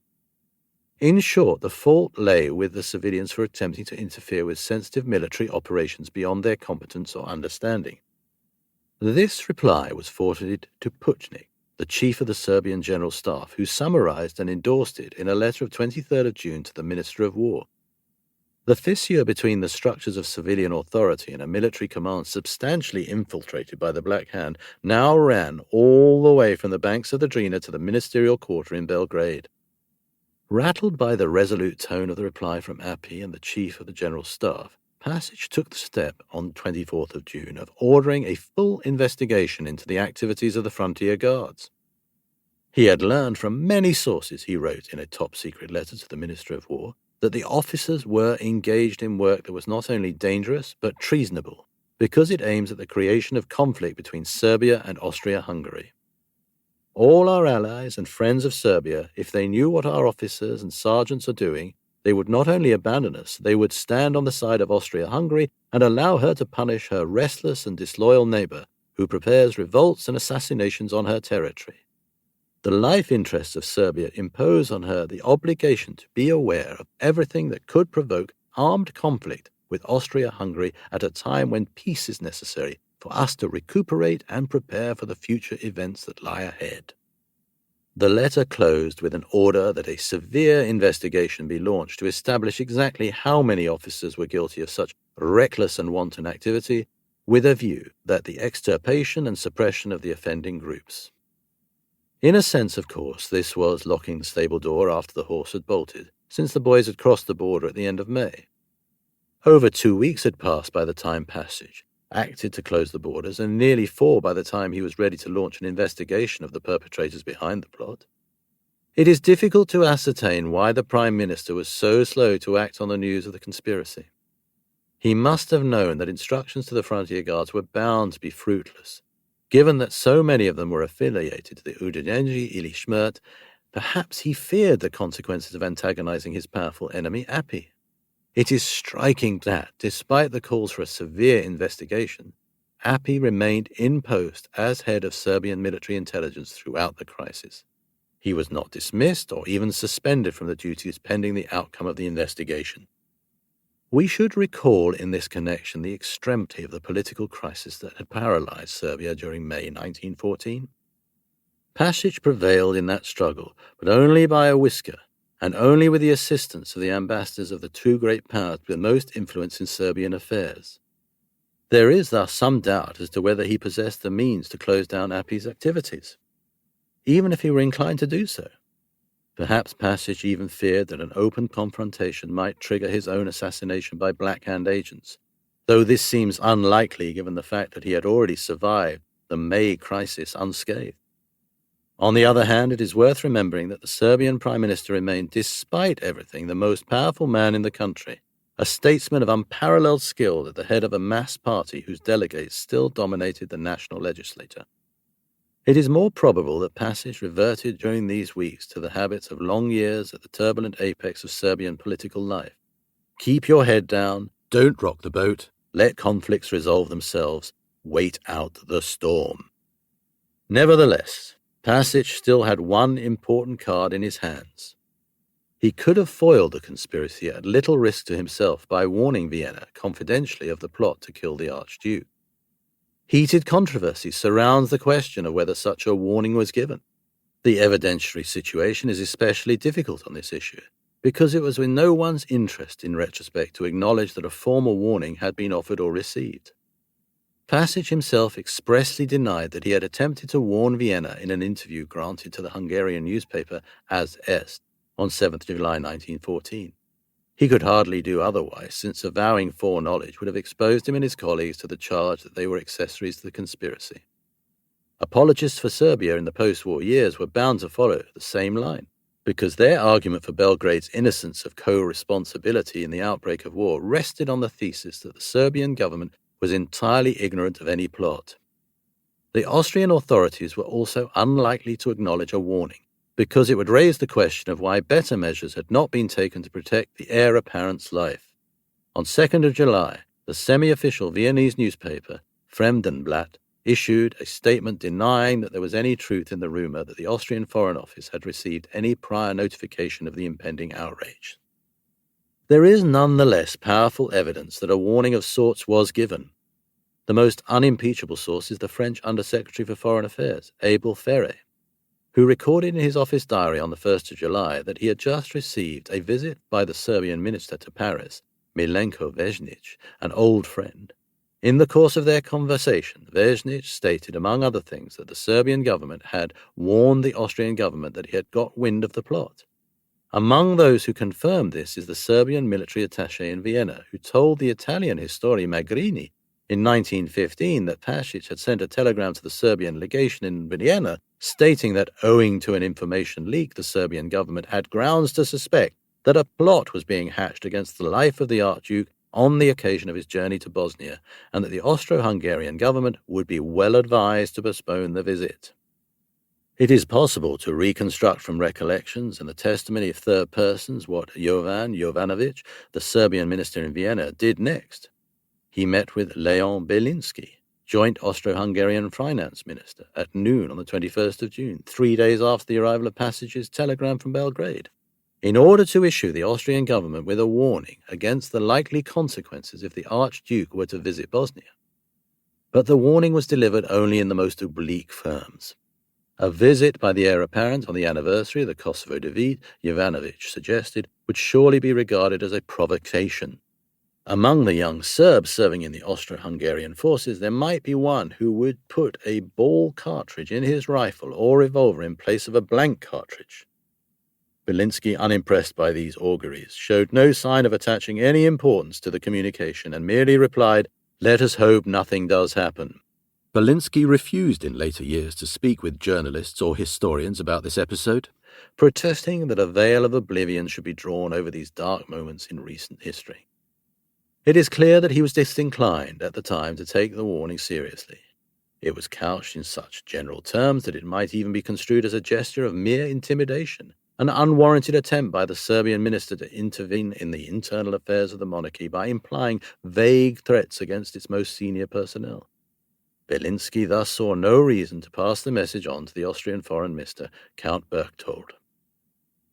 Speaker 1: In short, the fault lay with the civilians for attempting to interfere with sensitive military operations beyond their competence or understanding. This reply was forwarded to Puchnik, the chief of the Serbian General Staff, who summarized and endorsed it in a letter of 23rd of June to the Minister of War. The fissure between the structures of civilian authority and a military command substantially infiltrated by the Black Hand now ran all the way from the banks of the Drina to the ministerial quarter in Belgrade. Rattled by the resolute tone of the reply from Appy and the chief of the General Staff, Passage took the step on 24th of June of ordering a full investigation into the activities of the frontier guards. He had learned from many sources, he wrote in a top-secret letter to the Minister of War, that the officers were engaged in work that was not only dangerous but treasonable, because it aims at the creation of conflict between Serbia and Austria-Hungary. All our allies and friends of Serbia, if they knew what our officers and sergeants are doing, they would not only abandon us, they would stand on the side of Austria-Hungary and allow her to punish her restless and disloyal neighbor, who prepares revolts and assassinations on her territory. The life interests of Serbia impose on her the obligation to be aware of everything that could provoke armed conflict with Austria-Hungary at a time when peace is necessary for us to recuperate and prepare for the future events that lie ahead. The letter closed with an order that a severe investigation be launched to establish exactly how many officers were guilty of such reckless and wanton activity, with a view that the extirpation and suppression of the offending groups. In a sense, of course, this was locking the stable door after the horse had bolted, since the boys had crossed the border at the end of May. Over 2 weeks had passed by the time Passage acted to close the borders, and nearly 4 by the time he was ready to launch an investigation of the perpetrators behind the plot. It is difficult to ascertain why the Prime Minister was so slow to act on the news of the conspiracy. He must have known that instructions to the frontier guards were bound to be fruitless. Given that so many of them were affiliated to the Udinengi ili Shmert, perhaps he feared the consequences of antagonizing his powerful enemy, Appy. It is striking that, despite the calls for a severe investigation, Appy remained in post as head of Serbian military intelligence throughout the crisis. He was not dismissed or even suspended from the duties pending the outcome of the investigation. We should recall in this connection the extremity of the political crisis that had paralyzed Serbia during May 1914. Passage prevailed in that struggle, but only by a whisker, and only with the assistance of the ambassadors of the 2 great powers with most influence in Serbian affairs. There is thus some doubt as to whether he possessed the means to close down Appy's activities, even if he were inclined to do so. Perhaps Passage even feared that an open confrontation might trigger his own assassination by Black Hand agents, though this seems unlikely given the fact that he had already survived the May crisis unscathed. On the other hand, it is worth remembering that the Serbian Prime Minister remained, despite everything, the most powerful man in the country, a statesman of unparalleled skill at the head of a mass party whose delegates still dominated the national legislature. It is more probable that Passage reverted during these weeks to the habits of long years at the turbulent apex of Serbian political life. Keep your head down, don't rock the boat, let conflicts resolve themselves, wait out the storm. Nevertheless, Passage still had one important card in his hands. He could have foiled the conspiracy at little risk to himself by warning Vienna confidentially of the plot to kill the Archduke. Heated controversy surrounds the question of whether such a warning was given. The evidentiary situation is especially difficult on this issue, because it was in no one's interest in retrospect to acknowledge that a formal warning had been offered or received. Passage himself expressly denied that he had attempted to warn Vienna in an interview granted to the Hungarian newspaper As Est on 7th July 1914. He could hardly do otherwise, since avowing foreknowledge would have exposed him and his colleagues to the charge that they were accessories to the conspiracy. Apologists for Serbia in the post-war years were bound to follow the same line, because their argument for Belgrade's innocence of co-responsibility in the outbreak of war rested on the thesis that the Serbian government was entirely ignorant of any plot. The Austrian authorities were also unlikely to acknowledge a warning, because it would raise the question of why better measures had not been taken to protect the heir apparent's life. On 2nd of July, the semi-official Viennese newspaper, Fremdenblatt, issued a statement denying that there was any truth in the rumor that the Austrian Foreign Office had received any prior notification of the impending outrage. There is nonetheless powerful evidence that a warning of sorts was given. The most unimpeachable source is the French Undersecretary for Foreign Affairs, Abel Ferret, who recorded in his office diary on the 1st of July that he had just received a visit by the Serbian minister to Paris, Milenko Vesnic, an old friend. In the course of their conversation, Vesnic stated, among other things, that the Serbian government had warned the Austrian government that he had got wind of the plot. Among those who confirmed this is the Serbian military attaché in Vienna, who told the Italian historian Magrini in 1915 that Passage had sent a telegram to the Serbian legation in Vienna stating that, owing to an information leak, the Serbian government had grounds to suspect that a plot was being hatched against the life of the Archduke on the occasion of his journey to Bosnia, and that the Austro-Hungarian government would be well advised to postpone the visit. It is possible to reconstruct from recollections and the testimony of third persons what Jovan Jovanovic, the Serbian minister in Vienna, did next. He met with Leon Belinsky, joint Austro-Hungarian finance minister, at noon on the 21st of June, 3 days after the arrival of Passage's telegram from Belgrade, in order to issue the Austrian government with a warning against the likely consequences if the Archduke were to visit Bosnia. But the warning was delivered only in the most oblique terms. A visit by the heir apparent on the anniversary of the Kosovo defeat, Jovanovic suggested, would surely be regarded as a provocation. Among the young Serbs serving in the Austro-Hungarian forces, there might be one who would put a ball cartridge in his rifle or revolver in place of a blank cartridge. Belinsky, unimpressed by these auguries, showed no sign of attaching any importance to the communication and merely replied, "Let us hope nothing does happen." Belinsky refused in later years to speak with journalists or historians about this episode, protesting that a veil of oblivion should be drawn over these dark moments in recent history. It is clear that he was disinclined at the time to take the warning seriously. It was couched in such general terms that it might even be construed as a gesture of mere intimidation, an unwarranted attempt by the Serbian minister to intervene in the internal affairs of the monarchy by implying vague threats against its most senior personnel. Belinsky thus saw no reason to pass the message on to the Austrian foreign minister, Count Berchtold.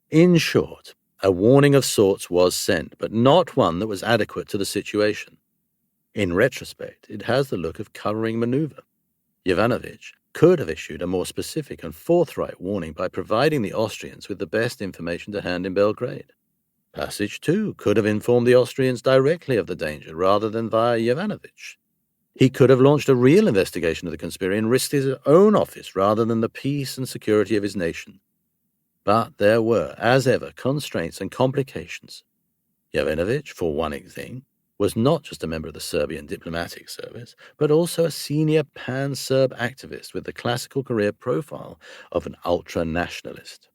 Speaker 1: In short, a warning of sorts was sent, but not one that was adequate to the situation. In retrospect, it has the look of covering maneuver. Jovanovic could have issued a more specific and forthright warning by providing the Austrians with the best information to hand in Belgrade. Passage, too, could have informed the Austrians directly of the danger rather than via Jovanovic. He could have launched a real investigation of the conspiracy and risked his own office rather than the peace and security of his nation. But there were, as ever, constraints and complications. Jovanovic, for one thing, was not just a member of the Serbian diplomatic service, but also a senior pan-Serb activist with the classical career profile of an ultra-nationalist.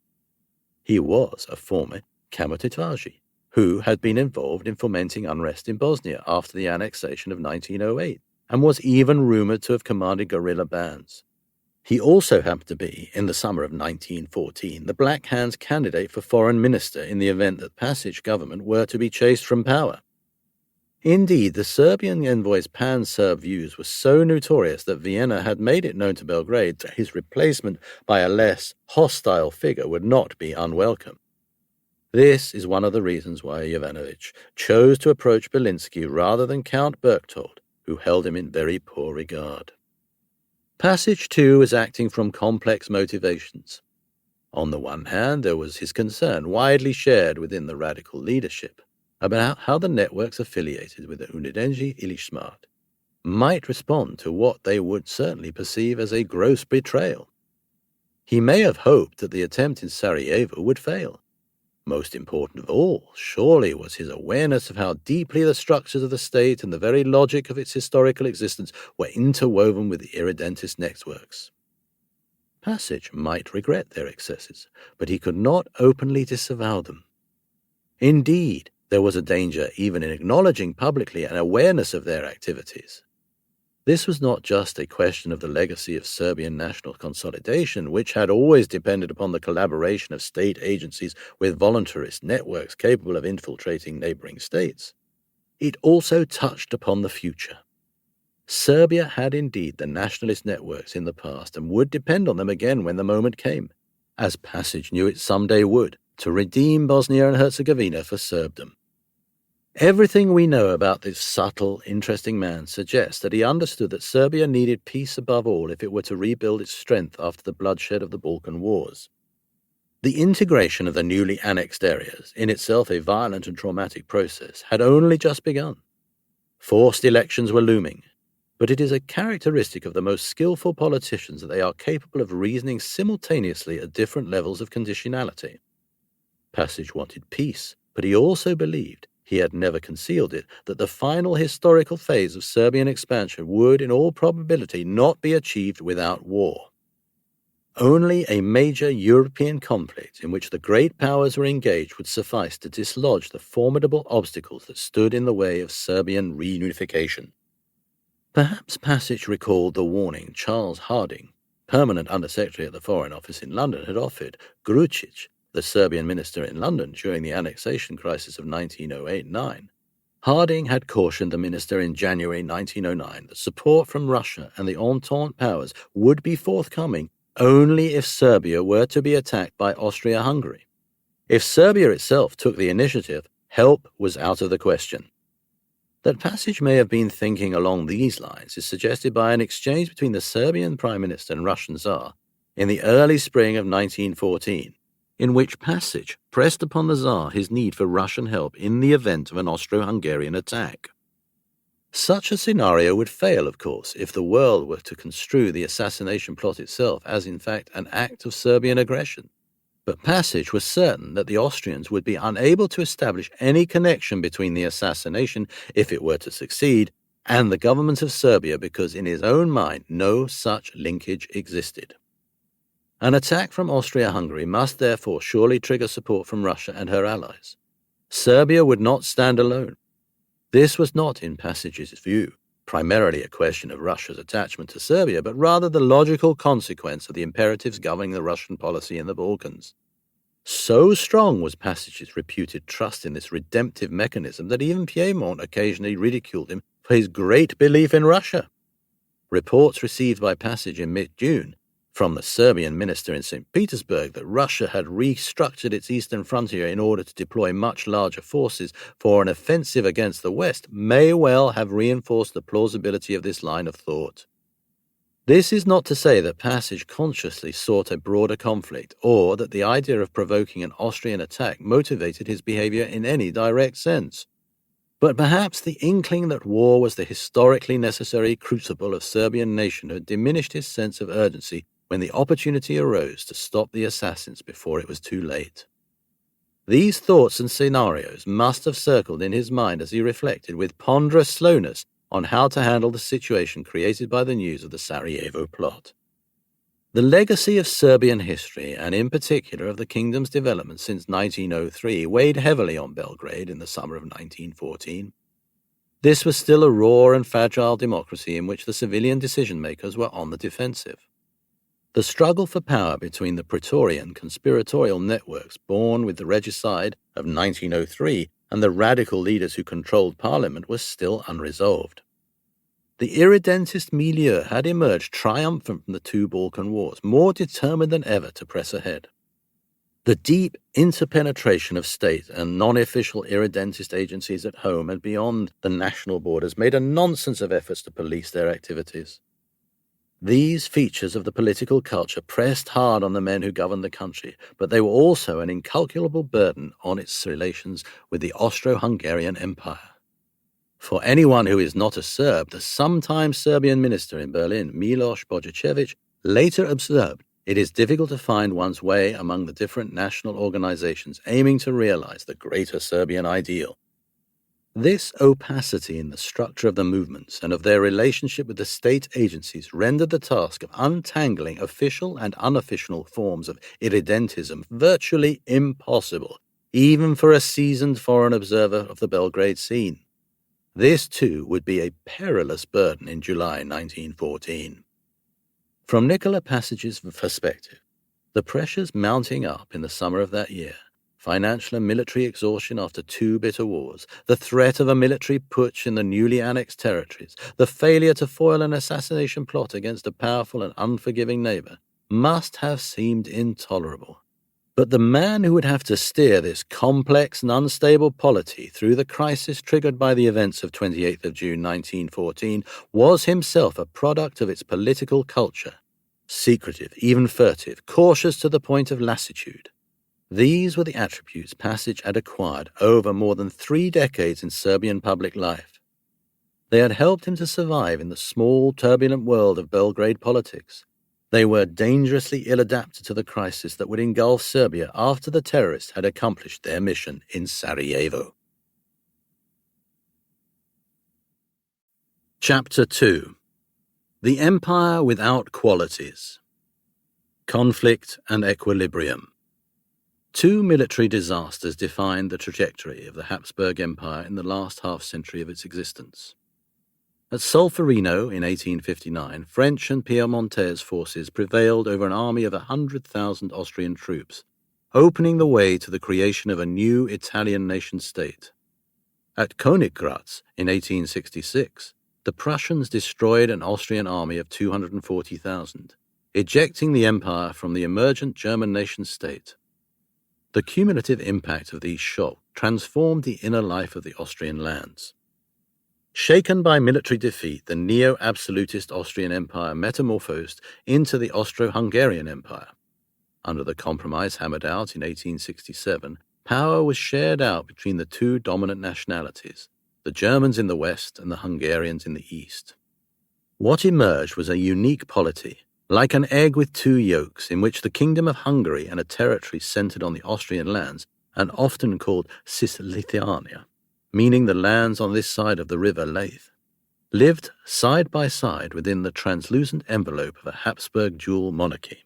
Speaker 1: He was a former Kamotitvaji, who had been involved in fomenting unrest in Bosnia after the annexation of 1908, and was even rumoured to have commanded guerrilla bands. He also happened to be, in the summer of 1914, the Black Hand's candidate for foreign minister in the event that Passage government were to be chased from power. Indeed, the Serbian envoy's pan-Serb views were so notorious that Vienna had made it known to Belgrade that his replacement by a less hostile figure would not be unwelcome. This is one of the reasons why Jovanovic chose to approach Belinsky rather than Count Berchtold, who held him in very poor regard. Passage, too, was acting from complex motivations. On the one hand, there was his concern, widely shared within the radical leadership, about how the networks affiliated with the Unidenji Ilishmart might respond to what they would certainly perceive as a gross betrayal. He may have hoped that the attempt in Sarajevo would fail. Most important of all, surely, was his awareness of how deeply the structures of the state and the very logic of its historical existence were interwoven with the irredentist networks. Passage might regret their excesses, but he could not openly disavow them. Indeed, there was a danger even in acknowledging publicly an awareness of their activities. This was not just a question of the legacy of Serbian national consolidation, which had always depended upon the collaboration of state agencies with voluntarist networks capable of infiltrating neighboring states. It also touched upon the future. Serbia had indeed the nationalist networks in the past and would depend on them again when the moment came, as Passage knew it someday would, to redeem Bosnia and Herzegovina for Serbdom. Everything we know about this subtle, interesting man suggests that he understood that Serbia needed peace above all if it were to rebuild its strength after the bloodshed of the Balkan Wars. The integration of the newly annexed areas, in itself a violent and traumatic process, had only just begun. Forced elections were looming, but it is a characteristic of the most skillful politicians that they are capable of reasoning simultaneously at different levels of conditionality. Passage wanted peace, but he also believed, he had never concealed it, that the final historical phase of Serbian expansion would, in all probability, not be achieved without war. Only a major European conflict in which the great powers were engaged would suffice to dislodge the formidable obstacles that stood in the way of Serbian reunification. Perhaps Passage recalled the warning Charles Harding, permanent Undersecretary at the Foreign Office in London, had offered Grucic, the Serbian minister in London during the annexation crisis of 1908-9. Harding had cautioned the minister in January 1909 that support from Russia and the Entente powers would be forthcoming only if Serbia were to be attacked by Austria-Hungary. If Serbia itself took the initiative, help was out of the question. That Passage may have been thinking along these lines is suggested by an exchange between the Serbian Prime Minister and Russian Tsar in the early spring of 1914, in which Passage pressed upon the Tsar his need for Russian help in the event of an Austro-Hungarian attack. Such a scenario would fail, of course, if the world were to construe the assassination plot itself as in fact an act of Serbian aggression. But Passage was certain that the Austrians would be unable to establish any connection between the assassination, if it were to succeed, and the government of Serbia because in his own mind no such linkage existed. An attack from Austria-Hungary must therefore surely trigger support from Russia and her allies. Serbia would not stand alone. This was not, in Passage's view, primarily a question of Russia's attachment to Serbia, but rather the logical consequence of the imperatives governing the Russian policy in the Balkans. So strong was Passage's reputed trust in this redemptive mechanism that even Piedmont occasionally ridiculed him for his great belief in Russia. Reports received by Passage in mid-June from the Serbian minister in St. Petersburg that Russia had restructured its eastern frontier in order to deploy much larger forces for an offensive against the West may well have reinforced the plausibility of this line of thought. This is not to say that Passage consciously sought a broader conflict, or that the idea of provoking an Austrian attack motivated his behavior in any direct sense. But perhaps the inkling that war was the historically necessary crucible of Serbian nationhood diminished his sense of urgency when the opportunity arose to stop the assassins before it was too late. These thoughts and scenarios must have circled in his mind as he reflected with ponderous slowness on how to handle the situation created by the news of the Sarajevo plot. The legacy of Serbian history, and in particular of the kingdom's development since 1903, weighed heavily on Belgrade in the summer of 1914. This was still a raw and fragile democracy in which the civilian decision-makers were on the defensive. The struggle for power between the Praetorian conspiratorial networks born with the regicide of 1903 and the radical leaders who controlled parliament was still unresolved. The irredentist milieu had emerged triumphant from the two Balkan Wars, more determined than ever to press ahead. The deep interpenetration of state and non-official irredentist agencies at home and beyond the national borders made a nonsense of efforts to police their activities. These features of the political culture pressed hard on the men who governed the country, but they were also an incalculable burden on its relations with the Austro-Hungarian Empire. For anyone who is not a Serb, the sometime Serbian minister in Berlin, Miloš Bojicević, later observed, it is difficult to find one's way among the different national organizations aiming to realize the greater Serbian ideal. This opacity in the structure of the movements and of their relationship with the state agencies rendered the task of untangling official and unofficial forms of irredentism virtually impossible, even for a seasoned foreign observer of the Belgrade scene. This, too, would be a perilous burden in July 1914. From Nikola Passage's perspective, the pressures mounting up in the summer of that year, financial and military exhaustion after two bitter wars, the threat of a military putsch in the newly annexed territories, the failure to foil an assassination plot against a powerful and unforgiving neighbor, must have seemed intolerable. But the man who would have to steer this complex and unstable polity through the crisis triggered by the events of 28th of June 1914 was himself a product of its political culture, secretive, even furtive, cautious to the point of lassitude. These were the attributes Passage had acquired over more than 3 decades in Serbian public life. They had helped him to survive in the small, turbulent world of Belgrade politics. They were dangerously ill-adapted to the crisis that would engulf Serbia after the terrorists had accomplished their mission in Sarajevo. Chapter 2. The Empire Without Qualities. Conflict and Equilibrium. 2 military disasters defined the trajectory of the Habsburg Empire in the last half-century of its existence. At Solferino in 1859, French and Piemontese forces prevailed over an army of 100,000 Austrian troops, opening the way to the creation of a new Italian nation-state. At Königgrätz in 1866, the Prussians destroyed an Austrian army of 240,000, ejecting the empire from the emergent German nation-state. The cumulative impact of these shocks transformed the inner life of the Austrian lands. Shaken by military defeat, the neo-absolutist Austrian Empire metamorphosed into the Austro-Hungarian Empire. Under the compromise hammered out in 1867, power was shared out between the 2 dominant nationalities, the Germans in the west and the Hungarians in the east. What emerged was a unique polity, like an egg with 2 yolks, in which the Kingdom of Hungary and a territory centered on the Austrian lands, and often called Cisleithania, meaning the lands on this side of the river Leith, lived side by side within the translucent envelope of a Habsburg dual monarchy.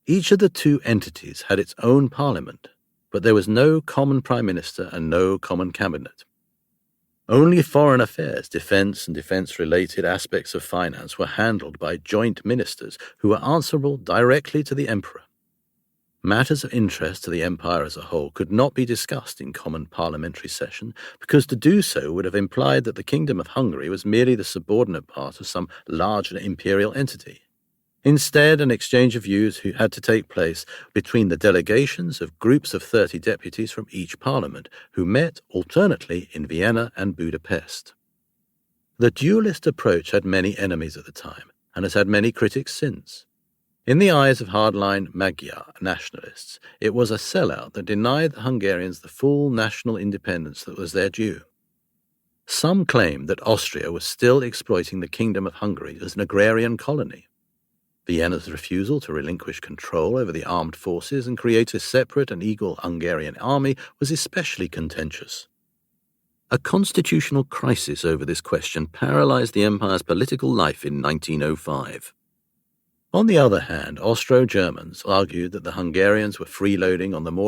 Speaker 1: Each of the 2 entities had its own parliament, but there was no common prime minister and no common cabinet. Only foreign affairs, defense and defense-related aspects of finance were handled by joint ministers who were answerable directly to the emperor. Matters of interest to the empire as a whole could not be discussed in common parliamentary session, because to do so would have implied that the Kingdom of Hungary was merely the subordinate part of some larger imperial entity. Instead, an exchange of views had to take place between the delegations of groups of 30 deputies from each parliament, who met alternately in Vienna and Budapest. The dualist approach had many enemies at the time, and has had many critics since. In the eyes of hardline Magyar nationalists, it was a sellout that denied the Hungarians the full national independence that was their due. Some claimed that Austria was still exploiting the Kingdom of Hungary as an agrarian colony. Vienna's refusal to relinquish control over the armed forces and create a separate and equal Hungarian army was especially contentious. A constitutional crisis over this question paralyzed the empire's political life in 1905. On the other hand, Austro-Germans argued that the Hungarians were freeloading on the more